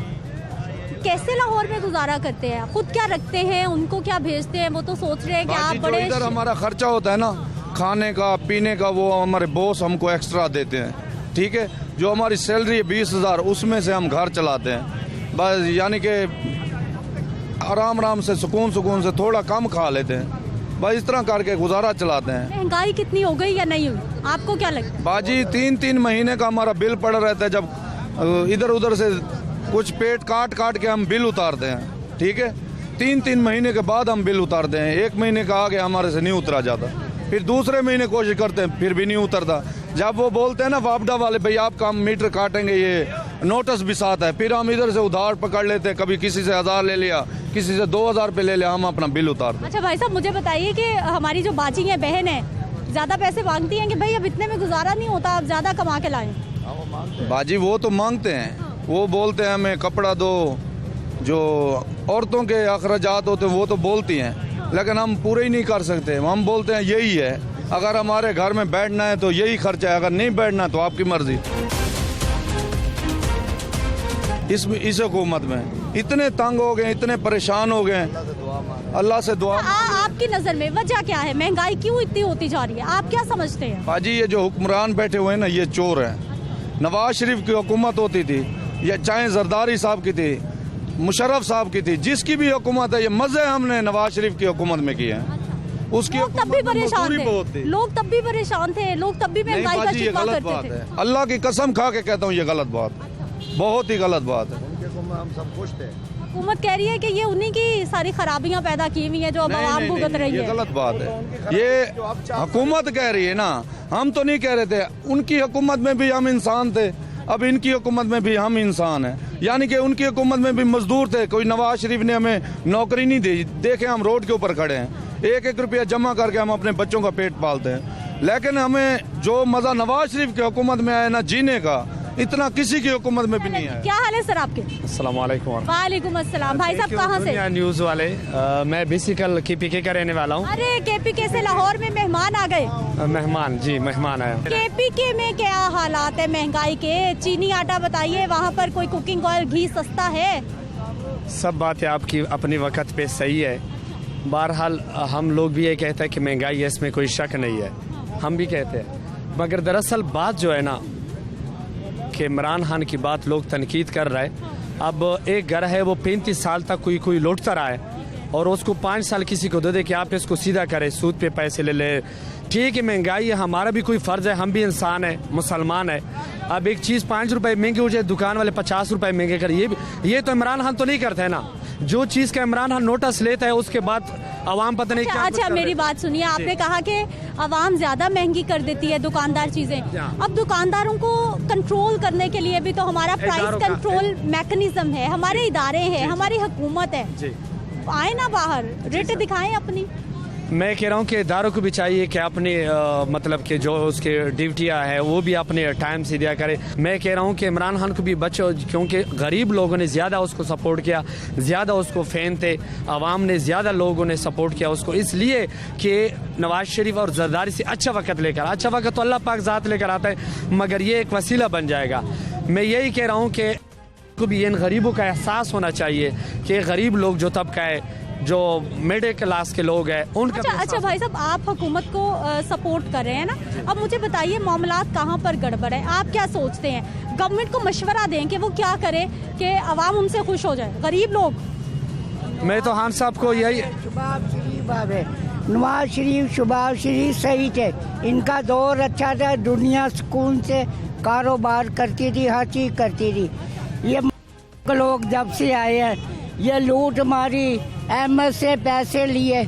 कैसे लाहौर में गुजारा करते हैं? खुद क्या रखते हैं, उनको क्या भेजते हैं? वो तो सोच रहे हैं कि आप बड़े इधर हमारा खर्चा होता है ना, खाने का पीने का, वो हमारे बॉस हमको एक्स्ट्रा देते हैं। ठीक है, जो हमारी सैलरी है 20,000, उसमें से हम घर चलाते हैं बस। यानी कि आराम से सुकून से थोड़ा कम खा लेते हैं बस, इस तरह करके गुजारा चलाते हैं। महंगाई कितनी हो गई या नहीं हुई, आपको क्या लगता है? बाजी 3-3 महीने का हमारा बिल पड़ा रहता है। जब इधर उधर से कुछ पेट काट के हम बिल उतारते हैं, ठीक है, 3-3 महीने के बाद हम बिल उतारते हैं। 1 महीने का आगे हमारे से नहीं उतरा जाता, फिर दूसरे महीने कोशिश करते हैं, फिर भी नहीं उतरता। जब वो बोलते हैं ना वापडा वाले, भाई आपका हम मीटर काटेंगे, ये नोटिस भी साथ है, फिर हम इधर से उधार पकड़ लेते हैं। कभी किसी से 1,000 ले लिया, किसी से 2,000 पे ले लिया, हम अपना बिल उतारते। अच्छा भाई साहब, मुझे बताइए कि हमारी जो बाजी है, बहन है, ज्यादा पैसे मांगती हैं कि भाई अब इतने में गुजारा नहीं होता, आप ज्यादा कमा के लाएं? बाजी वो तो मांगते हैं, वो बोलते हैं हमें कपड़ा दो, जो औरतों के अखराजात होते हैं वो तो बोलती हैं, लेकिन हम पूरे ही नहीं कर सकते। हम बोलते हैं यही है, अगर हमारे घर में बैठना है तो यही खर्चा है, अगर नहीं बैठना तो आपकी मर्जी। इस हुकूमत में इतने तंग हो गए, इतने परेशान हो गए, अल्लाह से दुआ। आपकी नजर में वजह क्या है? महंगाई क्यों इतनी होती जा रही है, आप क्या समझते हैं? बाजी ये जो हुक्मरान बैठे हुए हैं ना, ये चोर हैं। नवाज शरीफ की हुकूमत होती थी, या चाहे जरदारी साहब की थी, मुशर्रफ साहब की थी, जिसकी भी हुकूमत है, ये मजे हमने नवाज शरीफ की हुकूमत में किए हैं। उसकी लोग तब भी परेशान बहुत थे, लोग तब भी परेशान थे, लोग तब भी महंगाई का शिकवा करते थे। अल्लाह की कसम खा के कहता हूँ ये गलत बात, बहुत ही गलत बात है। हम सब खुश थे। हुकूमत कह रही है कि ये उन्हीं की सारी खराबियां पैदा की हुई हैं जो अब आवाम भुगत रही है। ये गलत बात है, ये हुकूमत कह रही है ना, हम तो नहीं कह रहे थे। उनकी हुकूमत में भी हम इंसान थे, अब इनकी हुकूमत में भी हम इंसान हैं, यानी कि उनकी हुकूमत में भी मजदूर थे, कोई नवाज शरीफ ने हमें नौकरी नहीं दी। देखे हम रोड के ऊपर खड़े हैं, 1-1 रुपया जमा करके हम अपने बच्चों का पेट पालते हैं। लेकिन हमें जो मज़ा नवाज शरीफ की हुकूमत में आया ना जीने का, इतना किसी की हुकूमत में भी नहीं है। क्या हाल है सर आपके? अस्सलाम वालेकुम। वालेकुम अस्सलाम। भाई साहब कहाँ से? न्यूज़ वाले। मैं बेसिकल KPK का रहने वाला हूँ। अरे KPK से लाहौर में मेहमान आ गए। मेहमान जी, मेहमान आया। KPK में क्या हालात है महंगाई के? चीनी आटा बताइए, वहाँ पर कोई कुकिंग ऑयल घी सस्ता है? सब बातें आपकी अपनी वक्त पे सही है। बहरहाल हम लोग भी ये कहते हैं कि महंगाई है, इसमें कोई शक नहीं है, हम भी कहते हैं। मगर दरअसल बात जो है ना कि इमरान खान की बात लोग तनकीद कर रहे हैं। अब एक घर है वो 35 साल तक कोई लौटता रहा है और उसको 5 साल किसी को दे दे कि आप इसको सीधा करें, सूद पे पैसे ले ले। ठीक है, महंगाई है, हमारा भी कोई फ़र्ज़ है, हम भी इंसान है, मुसलमान है। अब एक चीज़ 5 रुपए महंगी हो जाए, दुकान वाले 50 रुपए महंगे कर, ये तो इमरान खान तो नहीं करते है ना। जो चीज़ का इमरान खान नोटिस लेता है उसके बाद आवाम पता नहीं क्या। अच्छा मेरी बात सुनिए, आपने कहा कि आवाम ज्यादा महंगी कर देती है दुकानदार चीजें। अब दुकानदारों को कंट्रोल करने के लिए भी तो हमारा प्राइस कंट्रोल मैकेनिज्म है, हमारे इदारे हैं, हमारी हुकूमत है। आए ना बाहर, रेट दिखाएं अपनी। मैं कह रहा हूँ कि इदारों को भी चाहिए कि अपनी मतलब कि जो उसके ड्यूटियाँ है वो भी अपने टाइम से दिया करे। मैं कह रहा हूँ कि इमरान खान को भी बच्चों, क्योंकि गरीब लोगों ने ज़्यादा उसको सपोर्ट किया, ज़्यादा उसको फैन थे, आवाम ने ज़्यादा लोगों ने सपोर्ट किया उसको, इसलिए कि नवाज शरीफ और जरदारी से अच्छा वक्त लेकर, अच्छा वक्त तो अल्लाह पाक ज़ात लेकर आता है, मगर ये एक वसीला बन जाएगा। मैं यही कह रहा हूँ कि को भी इन गरीबों का एहसास होना चाहिए कि गरीब लोग जो तबका है, जो मिडिल क्लास के लोग हैं, उनका। अच्छा भाई साहब, आप हुकूमत को सपोर्ट कर रहे हैं ना, अब मुझे बताइए मामलात कहाँ पर गड़बड़ है? आप क्या सोचते हैं? गवर्नमेंट को मशवरा दें कि वो क्या करे कि अवाम उनसे खुश हो जाए, गरीब लोग। मैं तो खान साहब को यही, नवाज शरीफ शहबाज शरीफ सही थे, इनका दौर अच्छा था, दुनिया सुकून से कारोबार करती थी, हर चीज़ करती थी। ये लोग जब से आए हैं ये लूट मारी, MS से पैसे लिए,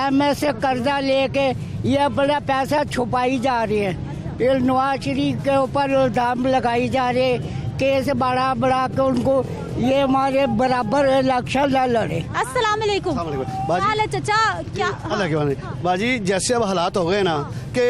MS से कर्जा लेके ये बड़ा पैसा छुपाई जा रही है, फिर नवाज शरीफ के ऊपर इल्जाम लगाई जा रहे, केस बढ़ा के उनको ये हमारे बराबर इलेक्शन न लड़े। अस्सलाम वालेकुम। हाल चाचा क्या? बाजी जैसे अब हालात हो गए ना कि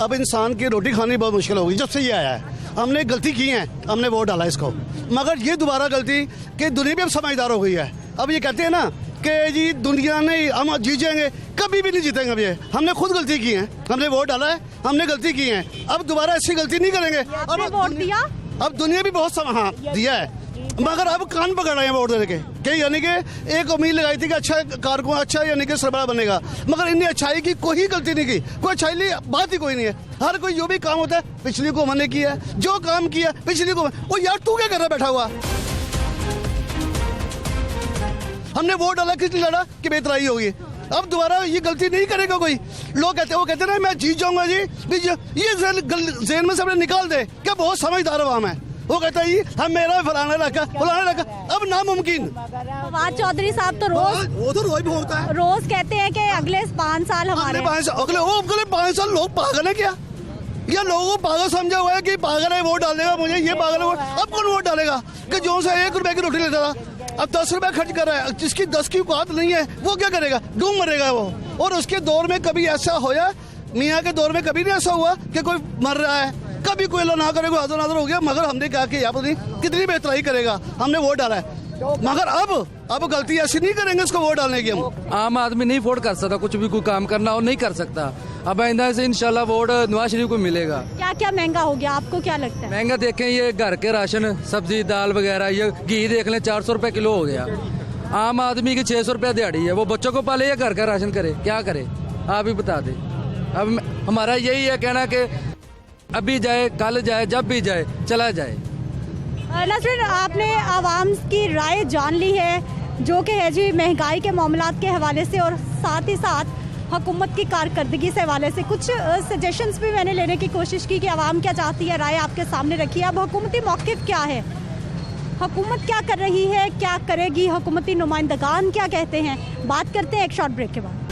अब इंसान की रोटी खानी बहुत मुश्किल होगी। जब से ये आया है हमने गलती की है, हमने वोट डाला इसको, मगर ये दोबारा गलती कि दुनिया भी अब समझदार हो गई है। अब ये कहते हैं ना कि जी दुनिया नहीं, हम जीतेंगे, कभी भी नहीं जीतेंगे। अब ये हमने खुद गलती की है, हमने वोट डाला है, हमने गलती की है, अब दोबारा ऐसी गलती नहीं करेंगे। आपने वोट दिया? अब दुनिया भी बहुत हाँ दिया है, मगर अब कान पकड़ रहे हैं वोट देने के, यानी कि एक उम्मीद लगाई थी कि अच्छा कारकुन, अच्छा यानी कि सरबराह बनेगा, मगर इनने अच्छाई की कोई गलती नहीं की, कोई अच्छाई नहीं, बात ही कोई नहीं है। हर कोई जो भी काम होता है पिछली को मैंने किया, जो काम किया पिछली को। वो यार तू क्या कर रहा बैठा हुआ? हमने वोट डाला, किस लिए लड़ा कि बेहतराई होगी। अब दोबारा ये गलती नहीं करेगा कोई। लोग कहते ना मैं जीत जाऊंगा जी, ये जेन में से अपने निकाल दे, क्या बहुत समझदार आवाम है। वो कहता है हम मेरा फलाना रखा, अब नामुमकिन। फवाद चौधरी साहब तो रोज होता है, रोज कहते हैं कि अगले 5 साल हमारे, अगले 5 साल लोग पागल है क्या? या लोगों को पागल समझा हुआ है कि पागल है वोट डालेगा मुझे, ये पागल है। अब कौन वोट डालेगा कि जो से 1 रुपए की रोटी लेता था अब 10 रुपए खर्च कर रहा है, जिसकी 10 की औकात नहीं है वो क्या करेगा? डूब मरेगा वो। और उसके दौर में कभी ऐसा होया, मियाँ के दौर में कभी नहीं ऐसा हुआ कि कोई मर रहा है, कभी कोई अल्लाह ना करे कोई हादसा नादर हो गया, मगर हमने कहा कि यहाँ कितनी बेहतराई करेगा, हमने वोट डाला है। मगर अब गलती ऐसी नहीं करेंगे इसको वोट डालने की। हम आम आदमी नहीं अफोर्ड कर सकता, कुछ भी कोई काम करना हो नहीं कर सकता। अब आइंदा से इंशाल्लाह वोट नवाज शरीफ को मिलेगा। क्या क्या महंगा हो गया, आपको क्या लगता है? महंगा देखें, ये घर के राशन, सब्जी दाल वगैरह, ये घी देख लें 400 रुपए किलो हो गया। आम आदमी की 600 रुपया दिहाड़ी है, वो बच्चों को पाले या घर का राशन करे, क्या करे आप ही बता दें। अब हमारा यही है कहना कि अभी जाए, कल जाए, जब भी जाए चला जाए। नसरीन, आपने आवाम की राय जान ली है जो कि है जी महंगाई के मामलात के हवाले से, और साथ ही साथ हुकूमत की कारकर्दगी से हवाले से कुछ सजेशंस भी मैंने लेने की कोशिश की कि आवाम क्या चाहती है, राय आपके सामने रखी है। अब हुकूमती मौक़िफ़ क्या है, हुकूमत क्या कर रही है, क्या करेगी, हुकूमती नुमाइंदगान क्या कहते हैं, बात करते हैं एक शॉर्ट ब्रेक के बाद।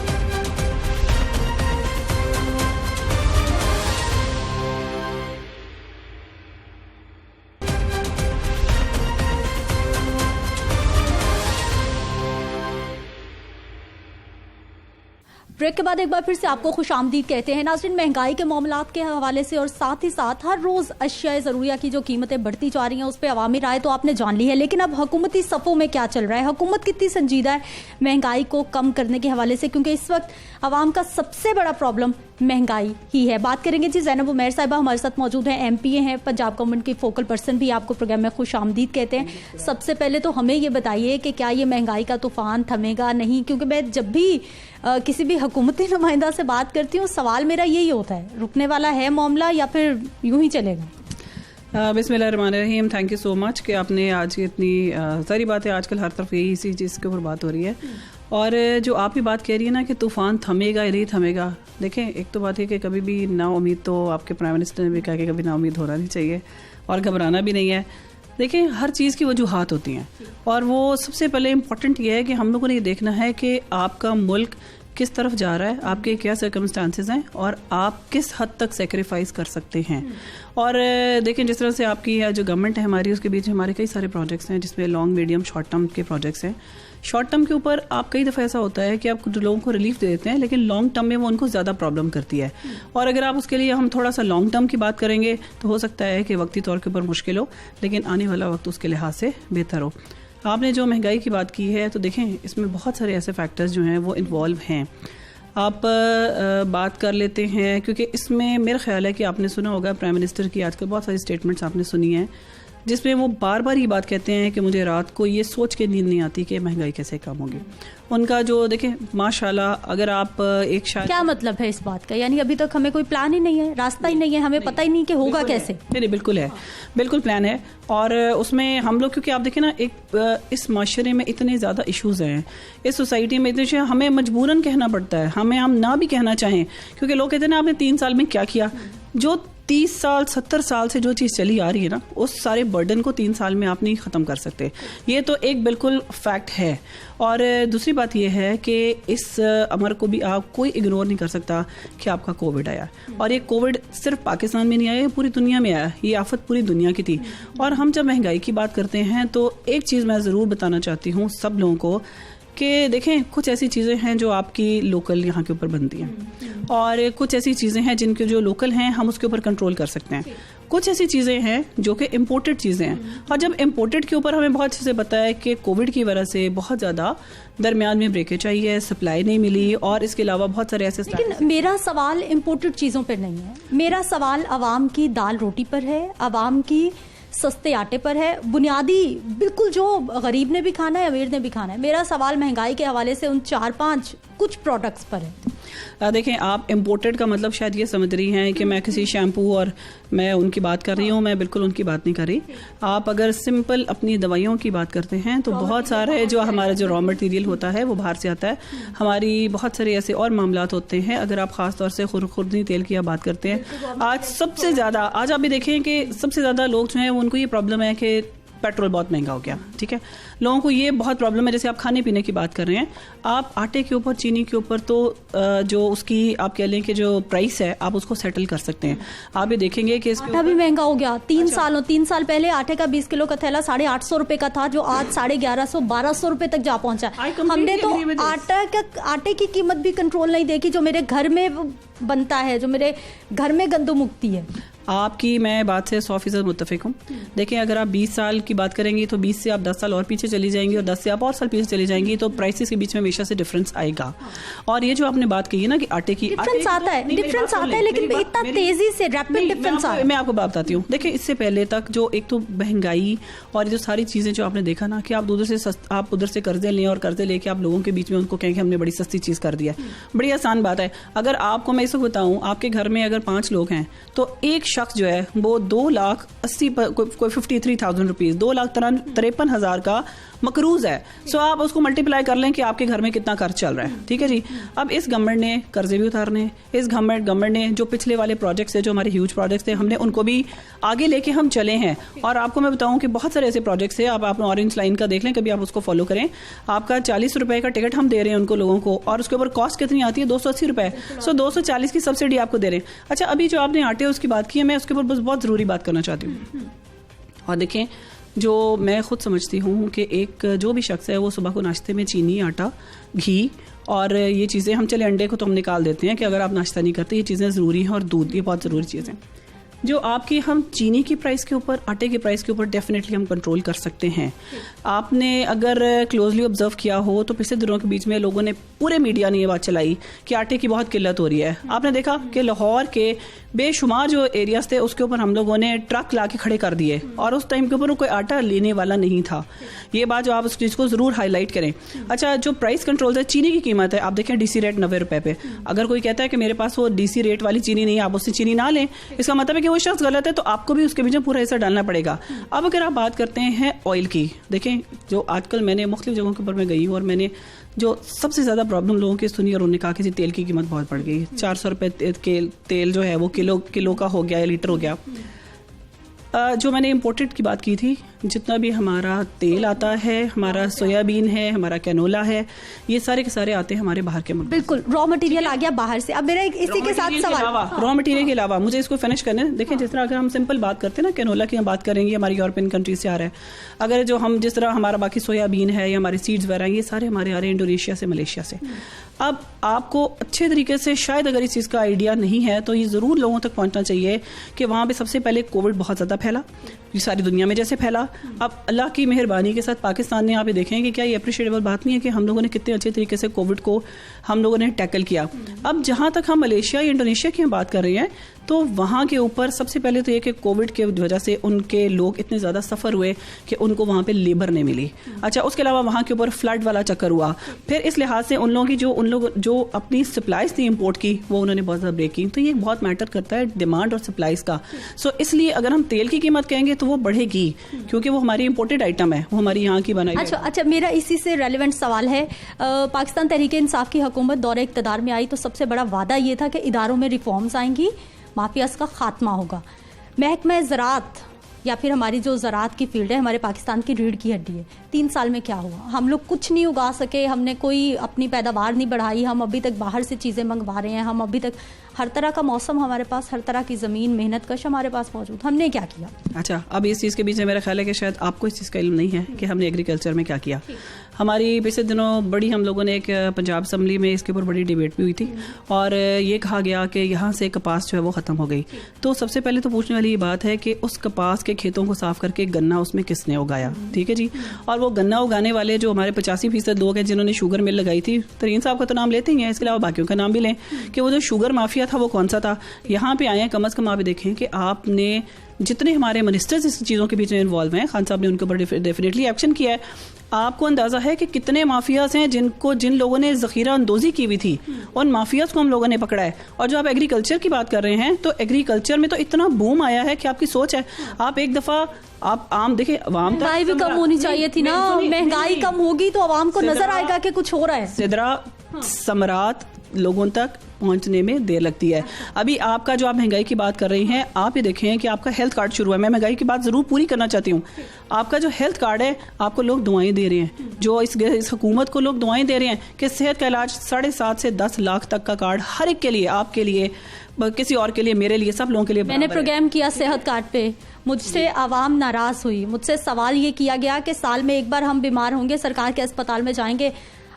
ब्रेक के बाद एक बार फिर से आपको खुशामदीद कहते हैं। नाज़रीन, महंगाई के मामलात के हवाले से और साथ ही साथ हर रोज़ अशिया ज़रूरिया की जो कीमतें बढ़ती जा रही हैं उस पर अवामी राय तो आपने जान ली है, लेकिन अब हुकूमती सफ़ों में क्या चल रहा है, हुकूमत कितनी संजीदा है महंगाई को कम करने के हवाले से, क्योंकि इस वक्त आवाम का सबसे बड़ा प्रॉब्लम महंगाई ही है। बात करेंगे जी, ज़ैनब उमैर साहिबा हमारे साथ मौजूद हैं, MPA हैं, पंजाब गवर्नमेंट की फोकल पर्सन भी आपको प्रोग्राम में खुशामदीद कहते हैं। सबसे पहले तो हमें ये बताइए कि क्या ये महंगाई का तूफान थमेगा नहीं, क्योंकि मैं जब भी किसी भी हुकूमती नुमाइंदा से बात करती हूँ सवाल मेरा यही होता है, रुकने वाला है मामला या फिर यूं ही चलेगा। बिस्मिल्लाहिर्रहमानिर्रहीम। थैंक यू सो मच कि आपने आज इतनी सारी बातें, आजकल हर तरफ यही इसी चीज़ के ऊपर बात हो रही है। और जो आप ही बात कह रही है ना कि तूफ़ान थमेगा या नहीं थमेगा, देखें एक तो बात है कि कभी भी ना उम्मीद, तो आपके प्राइम मिनिस्टर ने भी कहा कि कभी ना उम्मीद होना नहीं चाहिए और घबराना भी नहीं है। देखिए हर चीज़ की वजूहात होती हैं और वो सबसे पहले इम्पॉर्टेंट ये है कि हम लोगों ने ये देखना है कि आपका मुल्क किस तरफ जा रहा है, आपके क्या सर्कमस्टांसेस हैं और आप किस हद तक सेक्रीफाइस कर सकते हैं। और देखें जिस तरह से आपकी जो गवर्नमेंट है हमारी, उसके बीच हमारे कई सारे प्रोजेक्ट्स हैं जिसमें लॉन्ग मीडियम शॉर्ट टर्म के प्रोजेक्ट्स हैं। शॉर्ट टर्म के ऊपर आप कई दफ़ा ऐसा होता है कि आप लोगों को रिलीफ दे देते हैं, लेकिन लॉन्ग टर्म में वो उनको ज़्यादा प्रॉब्लम करती है। और अगर आप उसके लिए हम थोड़ा सा लॉन्ग टर्म की बात करेंगे तो हो सकता है कि वक्ती तौर के ऊपर मुश्किल हो, लेकिन आने वाला वक्त उसके लिहाज से बेहतर हो। आपने जो महंगाई की बात की है तो देखें इसमें बहुत सारे ऐसे फैक्टर्स जो हैं वो इन्वॉल्व हैं। आप बात कर लेते हैं, क्योंकि इसमें मेरा ख्याल है कि आपने सुना होगा प्राइम मिनिस्टर की आजकल बहुत सारी स्टेटमेंट्स आपने सुनी हैं जिसमें वो बार बार ये बात कहते हैं कि मुझे रात को ये सोच के नींद नहीं आती कि महंगाई कैसे कम होगी। उनका जो देखें माशाल्लाह, अगर आप एक शायद क्या मतलब है इस बात का, यानी अभी तक हमें कोई प्लान ही नहीं है, रास्ता ही नहीं है, हमें पता ही नहीं कि होगा कैसे। नहीं, बिल्कुल है, बिल्कुल प्लान है। और उसमें हम लोग, क्योंकि आप देखें ना, एक इस माशरे में इतने ज़्यादा इश्यूज़ हैं, इस सोसाइटी में इतने, हमें मजबूरन कहना पड़ता है, हम ना भी कहना चाहें, क्योंकि लोग कहते हैं ना आपने 3 साल में क्या किया। जो 30 साल 70 साल से जो चीज़ चली आ रही है ना, उस सारे बर्डन को 3 साल में आप नहीं ख़त्म कर सकते। ये तो एक बिल्कुल फैक्ट है। और दूसरी बात यह है कि इस अमर को भी आप कोई इग्नोर नहीं कर सकता कि आपका कोविड आया, और ये कोविड सिर्फ पाकिस्तान में नहीं आया, पूरी दुनिया में आया। ये आफत पूरी दुनिया की थी। और हम जब महंगाई की बात करते हैं तो एक चीज़ मैं ज़रूर बताना चाहती हूँ सब लोगों को कि देखें कुछ ऐसी चीज़ें हैं जो आपकी लोकल यहाँ के ऊपर बनती हैं, और कुछ ऐसी चीज़ें हैं जिनके जो लोकल हैं हम उसके ऊपर कंट्रोल कर सकते हैं। कुछ ऐसी चीज़ें हैं जो कि इम्पोर्टेड चीज़ें हैं, और जब इम्पोर्टेड के ऊपर हमें बहुत अच्छे से पता है कि कोविड की वजह से बहुत ज़्यादा दरमियान में ब्रेकेज आई है, सप्लाई नहीं मिली, और इसके अलावा बहुत सारे ऐसे। लेकिन मेरा सवाल इम्पोर्टेड चीज़ों पर नहीं है, मेरा सवाल आवाम की दाल रोटी पर है, आवाम की सस्ते आटे पर है, बुनियादी बिल्कुल जो गरीब ने भी खाना है अमीर ने भी खाना है। मेरा सवाल महंगाई के हवाले से उन 4-5 कुछ प्रोडक्ट्स पर है। देखें आप इम्पोर्टेड का मतलब शायद ये समझ रही हैं कि मैं किसी शैम्पू और मैं उनकी बात कर रही हूँ, मैं बिल्कुल उनकी बात नहीं कर रही। आप अगर सिंपल अपनी दवाइयों की बात करते हैं तो बहुत सारे जो हमारा जो रॉ मटेरियल होता है वो बाहर से आता है। हमारी बहुत सारे ऐसे और मामलात होते हैं। अगर आप ख़ास तौर से खुर्दनी तेल की बात करते हैं, आज सबसे ज़्यादा, आज आप भी देखें कि सबसे ज़्यादा लोग जो हैं उनको ये प्रॉब्लम है कि पेट्रोल बहुत महंगा हो गया। ठीक है, लोगों को ये बहुत प्रॉब्लम है। जैसे आप खाने पीने की बात कर रहे हैं, आप आटे के ऊपर, चीनी के ऊपर तो जो उसकी आप कह लें कि जो प्राइस है आप उसको सेटल कर सकते हैं। आप ये देखेंगे कि आटा भी महंगा हो गया। 3 साल पहले आटे का 20 किलो का थैला 850 रुपए का था, जो आज 1150-1200 रुपए तक जा पहुंचा। हमने तो आटे की कीमत भी कंट्रोल नहीं देखी जो मेरे घर में बनता है, जो मेरे घर में गंदम उगती है। आपकी मैं बात से 100% मुत्तफिक हूँ। देखिए अगर आप 20 साल की बात करेंगे तो 20 से आप 10 साल और पीछे चली जाएंगी, और 10 से आप और साल पीछे चली जाएंगी, तो प्राइसेस के बीच में हमेशा से डिफरेंस आएगा। और ये जो आपने बात की है ना कि आटे की डिफरेंस आता है, लेकिन इतना तेजी से रैपिड डिफरेंस आता है। मैं आपको बात बताती हूँ। देखिए इससे पहले तक जो एक तो महंगाई और जो सारी चीज़ें जो आपने देखा ना कि आप उधर से कर्जे लें और कर्जे लेके आप लोगों के बीच में उनको कहें कि हमने बड़ी सस्ती चीज़ कर दिया, बड़ी आसान बात है। अगर आपको मैं इसको बताऊँ, आपके घर में अगर 5 लोग हैं तो एक शख्स जो है वो 2,80,000 कोई 53,000 रुपीज़, 2,53,000 का मकरूज है। सो आप उसको मल्टीप्लाई कर लें कि आपके घर में कितना खर्च चल रहा है। ठीक है जी। अब इस गवर्नमेंट ने कर्जे भी उतारने, इस गवर्नमेंट ने जो पिछले वाले प्रोजेक्ट्स है, जो हमारे ह्यूज प्रोजेक्ट्स थे, हमने उनको भी आगे लेके हम चले हैं। और आपको मैं बताऊं कि बहुत सारे ऐसे प्रोजेक्ट्स हैं, आप ऑरेंज लाइन का देख लें, कभी आप उसको फॉलो करें। आपका 40 रुपए का टिकट हम दे रहे हैं उनको लोगों को, और उसके ऊपर कॉस्ट कितनी आती है, 280 रुपए। सो 240 की सब्सिडी आपको दे रहे हैं। अच्छा, अभी जो आपने आटे उसकी बात की है, मैं उसके ऊपर बहुत ज़रूरी बात करना चाहती हूँ। और देखें जो मैं खुद समझती हूँ कि एक जो भी शख्स है वो सुबह को नाश्ते में चीनी, आटा, घी और ये चीज़ें, हम चले अंडे को तो हम निकाल देते हैं कि अगर आप नाश्ता नहीं करते, ये चीज़ें ज़रूरी हैं, और दूध, ये बहुत ज़रूरी चीज़ें। जो आपकी, हम चीनी की प्राइस के ऊपर, आटे की प्राइस के ऊपर डेफिनेटली हम कंट्रोल कर सकते हैं। आपने अगर क्लोजली ऑब्जर्व किया हो तो पिछले दिनों के बीच में लोगों ने, पूरे मीडिया ने ये बात चलाई कि आटे की बहुत किल्लत हो रही है। आपने देखा कि लाहौर के बेशुमार जो एरियाज थे उसके ऊपर हम लोगों ने ट्रक ला के खड़े कर दिए, और उस टाइम के ऊपर कोई आटा लेने वाला नहीं था। ये बात जो आप उस चीज़ को ज़रूर हाईलाइट करें। अच्छा, जो प्राइस कंट्रोल है, चीनी की कीमत है, आप देखें डीसी रेट 90 रुपए पे। अगर कोई कहता है कि मेरे पास वो डीसी रेट वाली चीनी नहीं है, आप उससे चीनी ना लें, इसका मतलब है कि वो शख्स गलत है, तो आपको भी उसके बीच में पूरा हिस्सा डालना पड़ेगा। अब अगर आप बात करते हैं ऑयल की, देखें जो आजकल मैंने मुख्तलिफ जगहों के ऊपर मैं गई हूँ और मैंने जो सबसे ज़्यादा प्रॉब्लम लोगों की सुनी, और उन्होंने कहा कि जी तेल की कीमत बहुत बढ़ गई, 400 रुपये तेल जो है वो किलो का हो गया या लीटर हो गया। जो मैंने इम्पोर्टेड की बात की थी, जितना भी हमारा तेल आता है, हमारा सोयाबीन है, हमारा कैनोला है, ये सारे के सारे आते हैं हमारे बाहर के मुल्क। बिल्कुल, रॉ मटेरियल आ गया बाहर से। अब मेरा इसी के साथ सवाल, रॉ मटेरियल के अलावा मुझे इसको फिनिश करने देखें। जिस तरह अगर हम सिंपल बात करते हैं ना, कैनोला की हम बात करेंगे, हमारी यूरोपियन कंट्री से आ रहा है। अगर जो हम जिस तरह हमारा बाकी सोयाबीन है या हमारे सीड्स वगैरह, ये सारे हमारे आ रहे हैं इंडोनेशिया से, मलेशिया से। अब आपको अच्छे तरीके से, शायद अगर इस चीज़ का आइडिया नहीं है तो ये ज़रूर लोगों तक पहुंचना चाहिए कि वहाँ पे सबसे पहले कोविड बहुत ज़्यादा फैला, ये सारी दुनिया में जैसे फैला। अब अल्लाह की मेहरबानी के साथ पाकिस्तान ने, आप ये देखें कि क्या ये अप्रिशिएटेबल बात नहीं है कि हम लोगों ने कितने अच्छे तरीके से कोविड को हम लोगों ने टैकल किया। अब जहाँ तक हम मलेशिया या इंडोनेशिया की हम बात कर रहे हैं, तो वहाँ के ऊपर सबसे पहले तो ये कि कोविड के वजह से उनके लोग इतने ज़्यादा सफ़र हुए कि उनको वहाँ पे लेबर नहीं मिली। अच्छा, उसके अलावा वहाँ के ऊपर फ्लड वाला चक्कर हुआ। फिर इस लिहाज से उन लोग जो अपनी सप्लाईज थी इंपोर्ट की, वो उन्होंने बहुत ज़्यादा ब्रेक की। तो ये बहुत मैटर करता है डिमांड और सप्लाईज का। सो इसलिए अगर हम तेल की कीमत कहेंगे तो वो बढ़ेगी, क्योंकि वो हमारी इंपोर्टेड आइटम है, वो हमारी यहाँ की बनाई। अच्छा, मेरा इसी से रेलिवेंट सवाल है। पाकिस्तान तहरीक-ए-इंसाफ की हुकूमत दौरे इक़्तिदार में आई तो सबसे बड़ा वादा ये था कि इदारों में रिफॉर्म्स आएंगी, माफियाज का खात्मा होगा। महकमा ज़राअत या फिर हमारी जो ज़राअत की फील्ड है, हमारे पाकिस्तान की रीढ़ की हड्डी है, 3 साल में क्या हुआ? हम लोग कुछ नहीं उगा सके, हमने कोई अपनी पैदावार नहीं बढ़ाई, हम अभी तक बाहर से चीज़ें मंगवा रहे हैं, हम अभी तक हर तरह का मौसम हमारे पास, हर तरह की ज़मीन, मेहनत कश हमारे पास मौजूद, हमने क्या किया? अच्छा, अब इस चीज़ के बीच में मेरा ख्याल है कि शायद आपको इस चीज़ का इल्म नहीं है कि हमने एग्रीकल्चर में क्या किया। हमारी पिछले दिनों बड़ी, हम लोगों ने एक पंजाब असम्बली में इसके ऊपर बड़ी डिबेट भी हुई थी, और ये कहा गया कि यहाँ से कपास जो है वो ख़त्म हो गई। तो सबसे पहले तो पूछने वाली ये बात है कि उस कपास के खेतों को साफ करके गन्ना उसमें किसने उगाया? ठीक है जी। और वो गन्ना उगाने वाले जो हमारे 85% लोग हैं जिन्होंने शुगर मिल लगाई थी, तरीन साहब का तो नाम लेते ही हैं, इसके अलावा बाकियों का नाम भी लें कि वो जो शुगर माफिया था वो कौन सा था। यहाँ पे आए हैं, कम अज़ कम आप देखें कि आपने जितने हमारे मिनिस्टर्स इस चीज़ों के बीच में इन्वॉल्व हैं, खान साहब ने उनके ऊपर डेफिनेटली एक्शन किया है। आपको अंदाजा है कि कितने माफियाज हैं जिन लोगों ने जखीरा अंदोजी की हुई थी, उन माफियाज को हम लोगों ने पकड़ा है। और जो आप एग्रीकल्चर की बात कर रहे हैं, तो एग्रीकल्चर में तो इतना बूम आया है कि आपकी सोच है, आप एक दफा आप आम देखें, महंगाई भी कम होनी चाहिए थी ना, महंगाई कम होगी तो आवाम को नजर आएगा कि कुछ हो रहा है। सिदरा समरात लोगों तक पहुंचने में देर लगती है। अभी आपका जो आप महंगाई की बात कर रही हैं, आप ये देखें कि आपका हेल्थ कार्ड शुरू है। मैं महंगाई की बात जरूर पूरी करना चाहती हूँ। आपका जो हेल्थ कार्ड है, आपको लोग दुआएं दे रहे हैं, जो इस हुकूमत को लोग दुआएं दे रहे हैं कि सेहत का इलाज 7.5 से 10 लाख तक का कार्ड हर एक के लिए, आपके लिए, किसी और के लिए, मेरे लिए, सब लोगों के लिए। मैंने प्रोग्राम किया सेहत कार्ड पे, मुझसे आवाम नाराज हुई। मुझसे सवाल ये किया गया कि साल में एक बार हम बीमार होंगे, सरकार के अस्पताल में जाएंगे,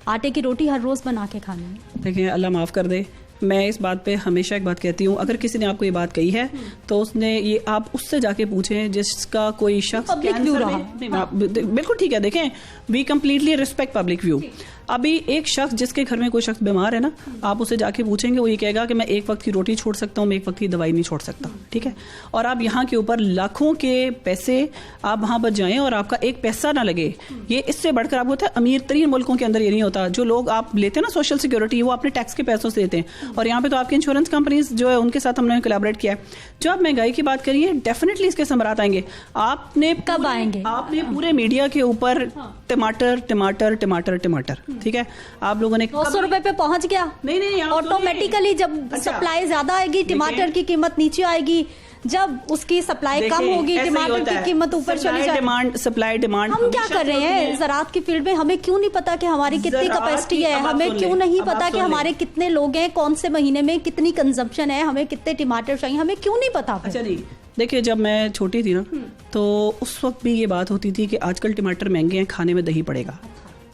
आटे की रोटी हर रोज बना के खानी है। देखिए, अल्लाह माफ़ कर दे, मैं इस बात पे हमेशा एक बात कहती हूँ, अगर किसी ने आपको ये बात कही है तो उसने ये, आप उससे जाके पूछें जिसका कोई शख्स पब्लिक व्यू रहा। बिल्कुल ठीक है, देखें, we completely respect public view. अभी एक शख्स जिसके घर में कोई शख्स बीमार है ना, आप उसे जाके पूछेंगे, वो ये कहेगा कि मैं एक वक्त की रोटी छोड़ सकता हूँ, मैं एक वक्त की दवाई नहीं छोड़ सकता। ठीक है, और आप यहाँ के ऊपर लाखों के पैसे आप वहाँ पर जाएं और आपका एक पैसा ना लगे, ये इससे बढ़कर आपको होता है। अमीर तरीन मुल्कों के अंदर ये नहीं होता। जो लोग आप लेते हैं ना सोशल सिक्योरिटी, वो अपने टैक्स के पैसों से देते हैं, और यहाँ पे तो आपकी इंश्योरेंस कंपनीज जो है उनके साथ हमने कोलैबोरेट किया है। जो आप महंगाई की बात करिए, डेफिनेटली इसके समरात आएंगे। आपने कब आएंगे? आपने पूरे मीडिया के ऊपर टमाटर टमाटर टमाटर टमाटर, ठीक है, आप लोगों ने 200 रुपए पे पहुंच गया। नहीं, ऑटोमेटिकली जब सप्लाई ज्यादा आएगी, टमाटर की कीमत नीचे आएगी, जब उसकी सप्लाई कम होगी, टमाटर की कीमत ऊपर चली जाएगी। सप्लाई डिमांड हम क्या कर रहे हैं ज़राअत की फील्ड में? हमें क्यों नहीं पता कि हमारी कितनी कैपेसिटी है, हमें क्यों नहीं पता कि हमारे कितने लोग हैं, कौन से महीने में कितनी कंजम्पशन है, हमें कितने टमाटर चाहिए, हमें क्यों नहीं पता? अच्छा जी, देखिए, जब मैं छोटी थी ना, तो उस वक्त भी ये बात होती थी कि आजकल टमाटर महंगे हैं, खाने में दही पड़ेगा।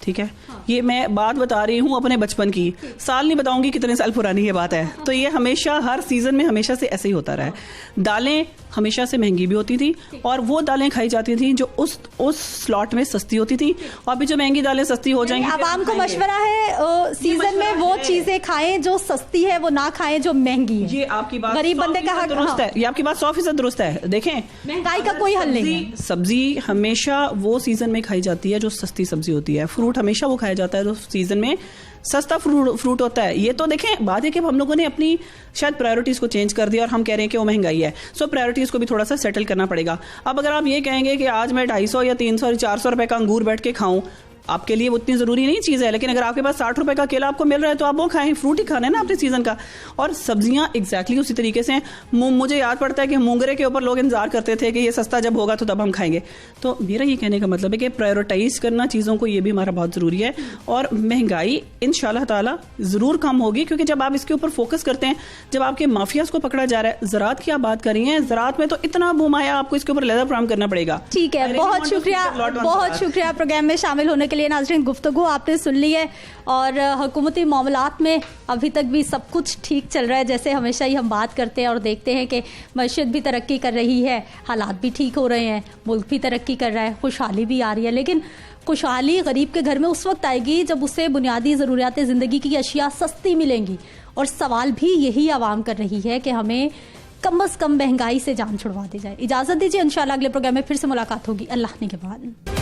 ठीक है, ये मैं बात बता रही हूँ अपने बचपन की, साल नहीं बताऊंगी कितने साल पुरानी ये बात है। तो ये हमेशा हर सीजन में हमेशा से ऐसे ही होता रहा है। दालें हमेशा से महंगी भी होती थी और वो दालें खाई जाती थी जो उस स्लॉट में सस्ती होती थी। और अभी जो महंगी दालें सस्ती हो जाएंगी, आवाम को मशवरा है सीजन में वो चीजें खाएं जो सस्ती है, वो ना खाएं जो महंगी है। ये आपकी बात गरीब बंदे का हक दुरुस्त है, ये आपकी बात 100% दुरुस्त है। देखें, महंगाई का कोई हल नहीं है। सब्जी हमेशा वो सीजन में खाई जाती है जो सस्ती सब्जी होती है। फ्रूट हमेशा वो खाया जाता है जो सीजन में सस्ता फ्रूट होता है। ये तो देखें, बात है कि हम लोगों ने अपनी शायद प्रायोरिटीज को चेंज कर दिया और हम कह रहे हैं कि वो महंगाई है, सो प्रायोरिटीज को भी थोड़ा सा सेटल करना पड़ेगा। अब अगर आप ये कहेंगे कि आज मैं 250 या 300 या 400 रुपए का अंगूर बैठ के खाऊं, आपके लिए वो उतनी जरूरी नहीं चीज है, लेकिन अगर आपके पास 60 रुपए का केला आपको मिल रहा है तो आप वो खाएं, फ्रूट ही खाना है ना अपने सीजन का। और सब्जियां एग्जैक्टली उसी तरीके से। मुझे याद पड़ता है कि मूंगरे के ऊपर लोग इंतजार करते थे कि ये सस्ता जब होगा तो तब हम खाएंगे। तो मेरा ये कहने का मतलब है कि प्रायोरिटाइज करना चीजों को, ये भी हमारा बहुत जरूरी है। और महंगाई इंशाल्लाह ताला जरूर कम होगी, क्योंकि जब आप इसके ऊपर फोकस करते हैं, जब आपके माफियाज को पकड़ा जा रहा है। ज़रात की आप बात कर रही हैं, ज़रात में तो इतना बूम आया, आपको इसके ऊपर लेजर प्रोग्राम करना पड़ेगा। ठीक है, बहुत शुक्रिया प्रोग्राम में शामिल होने के लिए। नाज़रीन, गुफ्तगू आपने सुन ली है और हुकूमती मामलात में अभी तक भी सब कुछ ठीक चल रहा है, जैसे हमेशा ही हम बात करते हैं और देखते हैं कि मईशत भी तरक्की कर रही है, हालात भी ठीक हो रहे हैं, मुल्क भी तरक्की कर रहा है, खुशहाली भी आ रही है। लेकिन खुशहाली गरीब के घर में उस वक्त आएगी जब उसे बुनियादी ज़रूरियात ज़िंदगी की अशिया सस्ती मिलेंगी। और सवाल भी यही आवाम कर रही है कि हमें कम से कम महंगाई से जान छुड़वा दी जाए। इजाज़त दीजिए, इंशाल्लाह अगले प्रोग्राम में फिर से मुलाकात होगी। अल्लाह ने के बाद।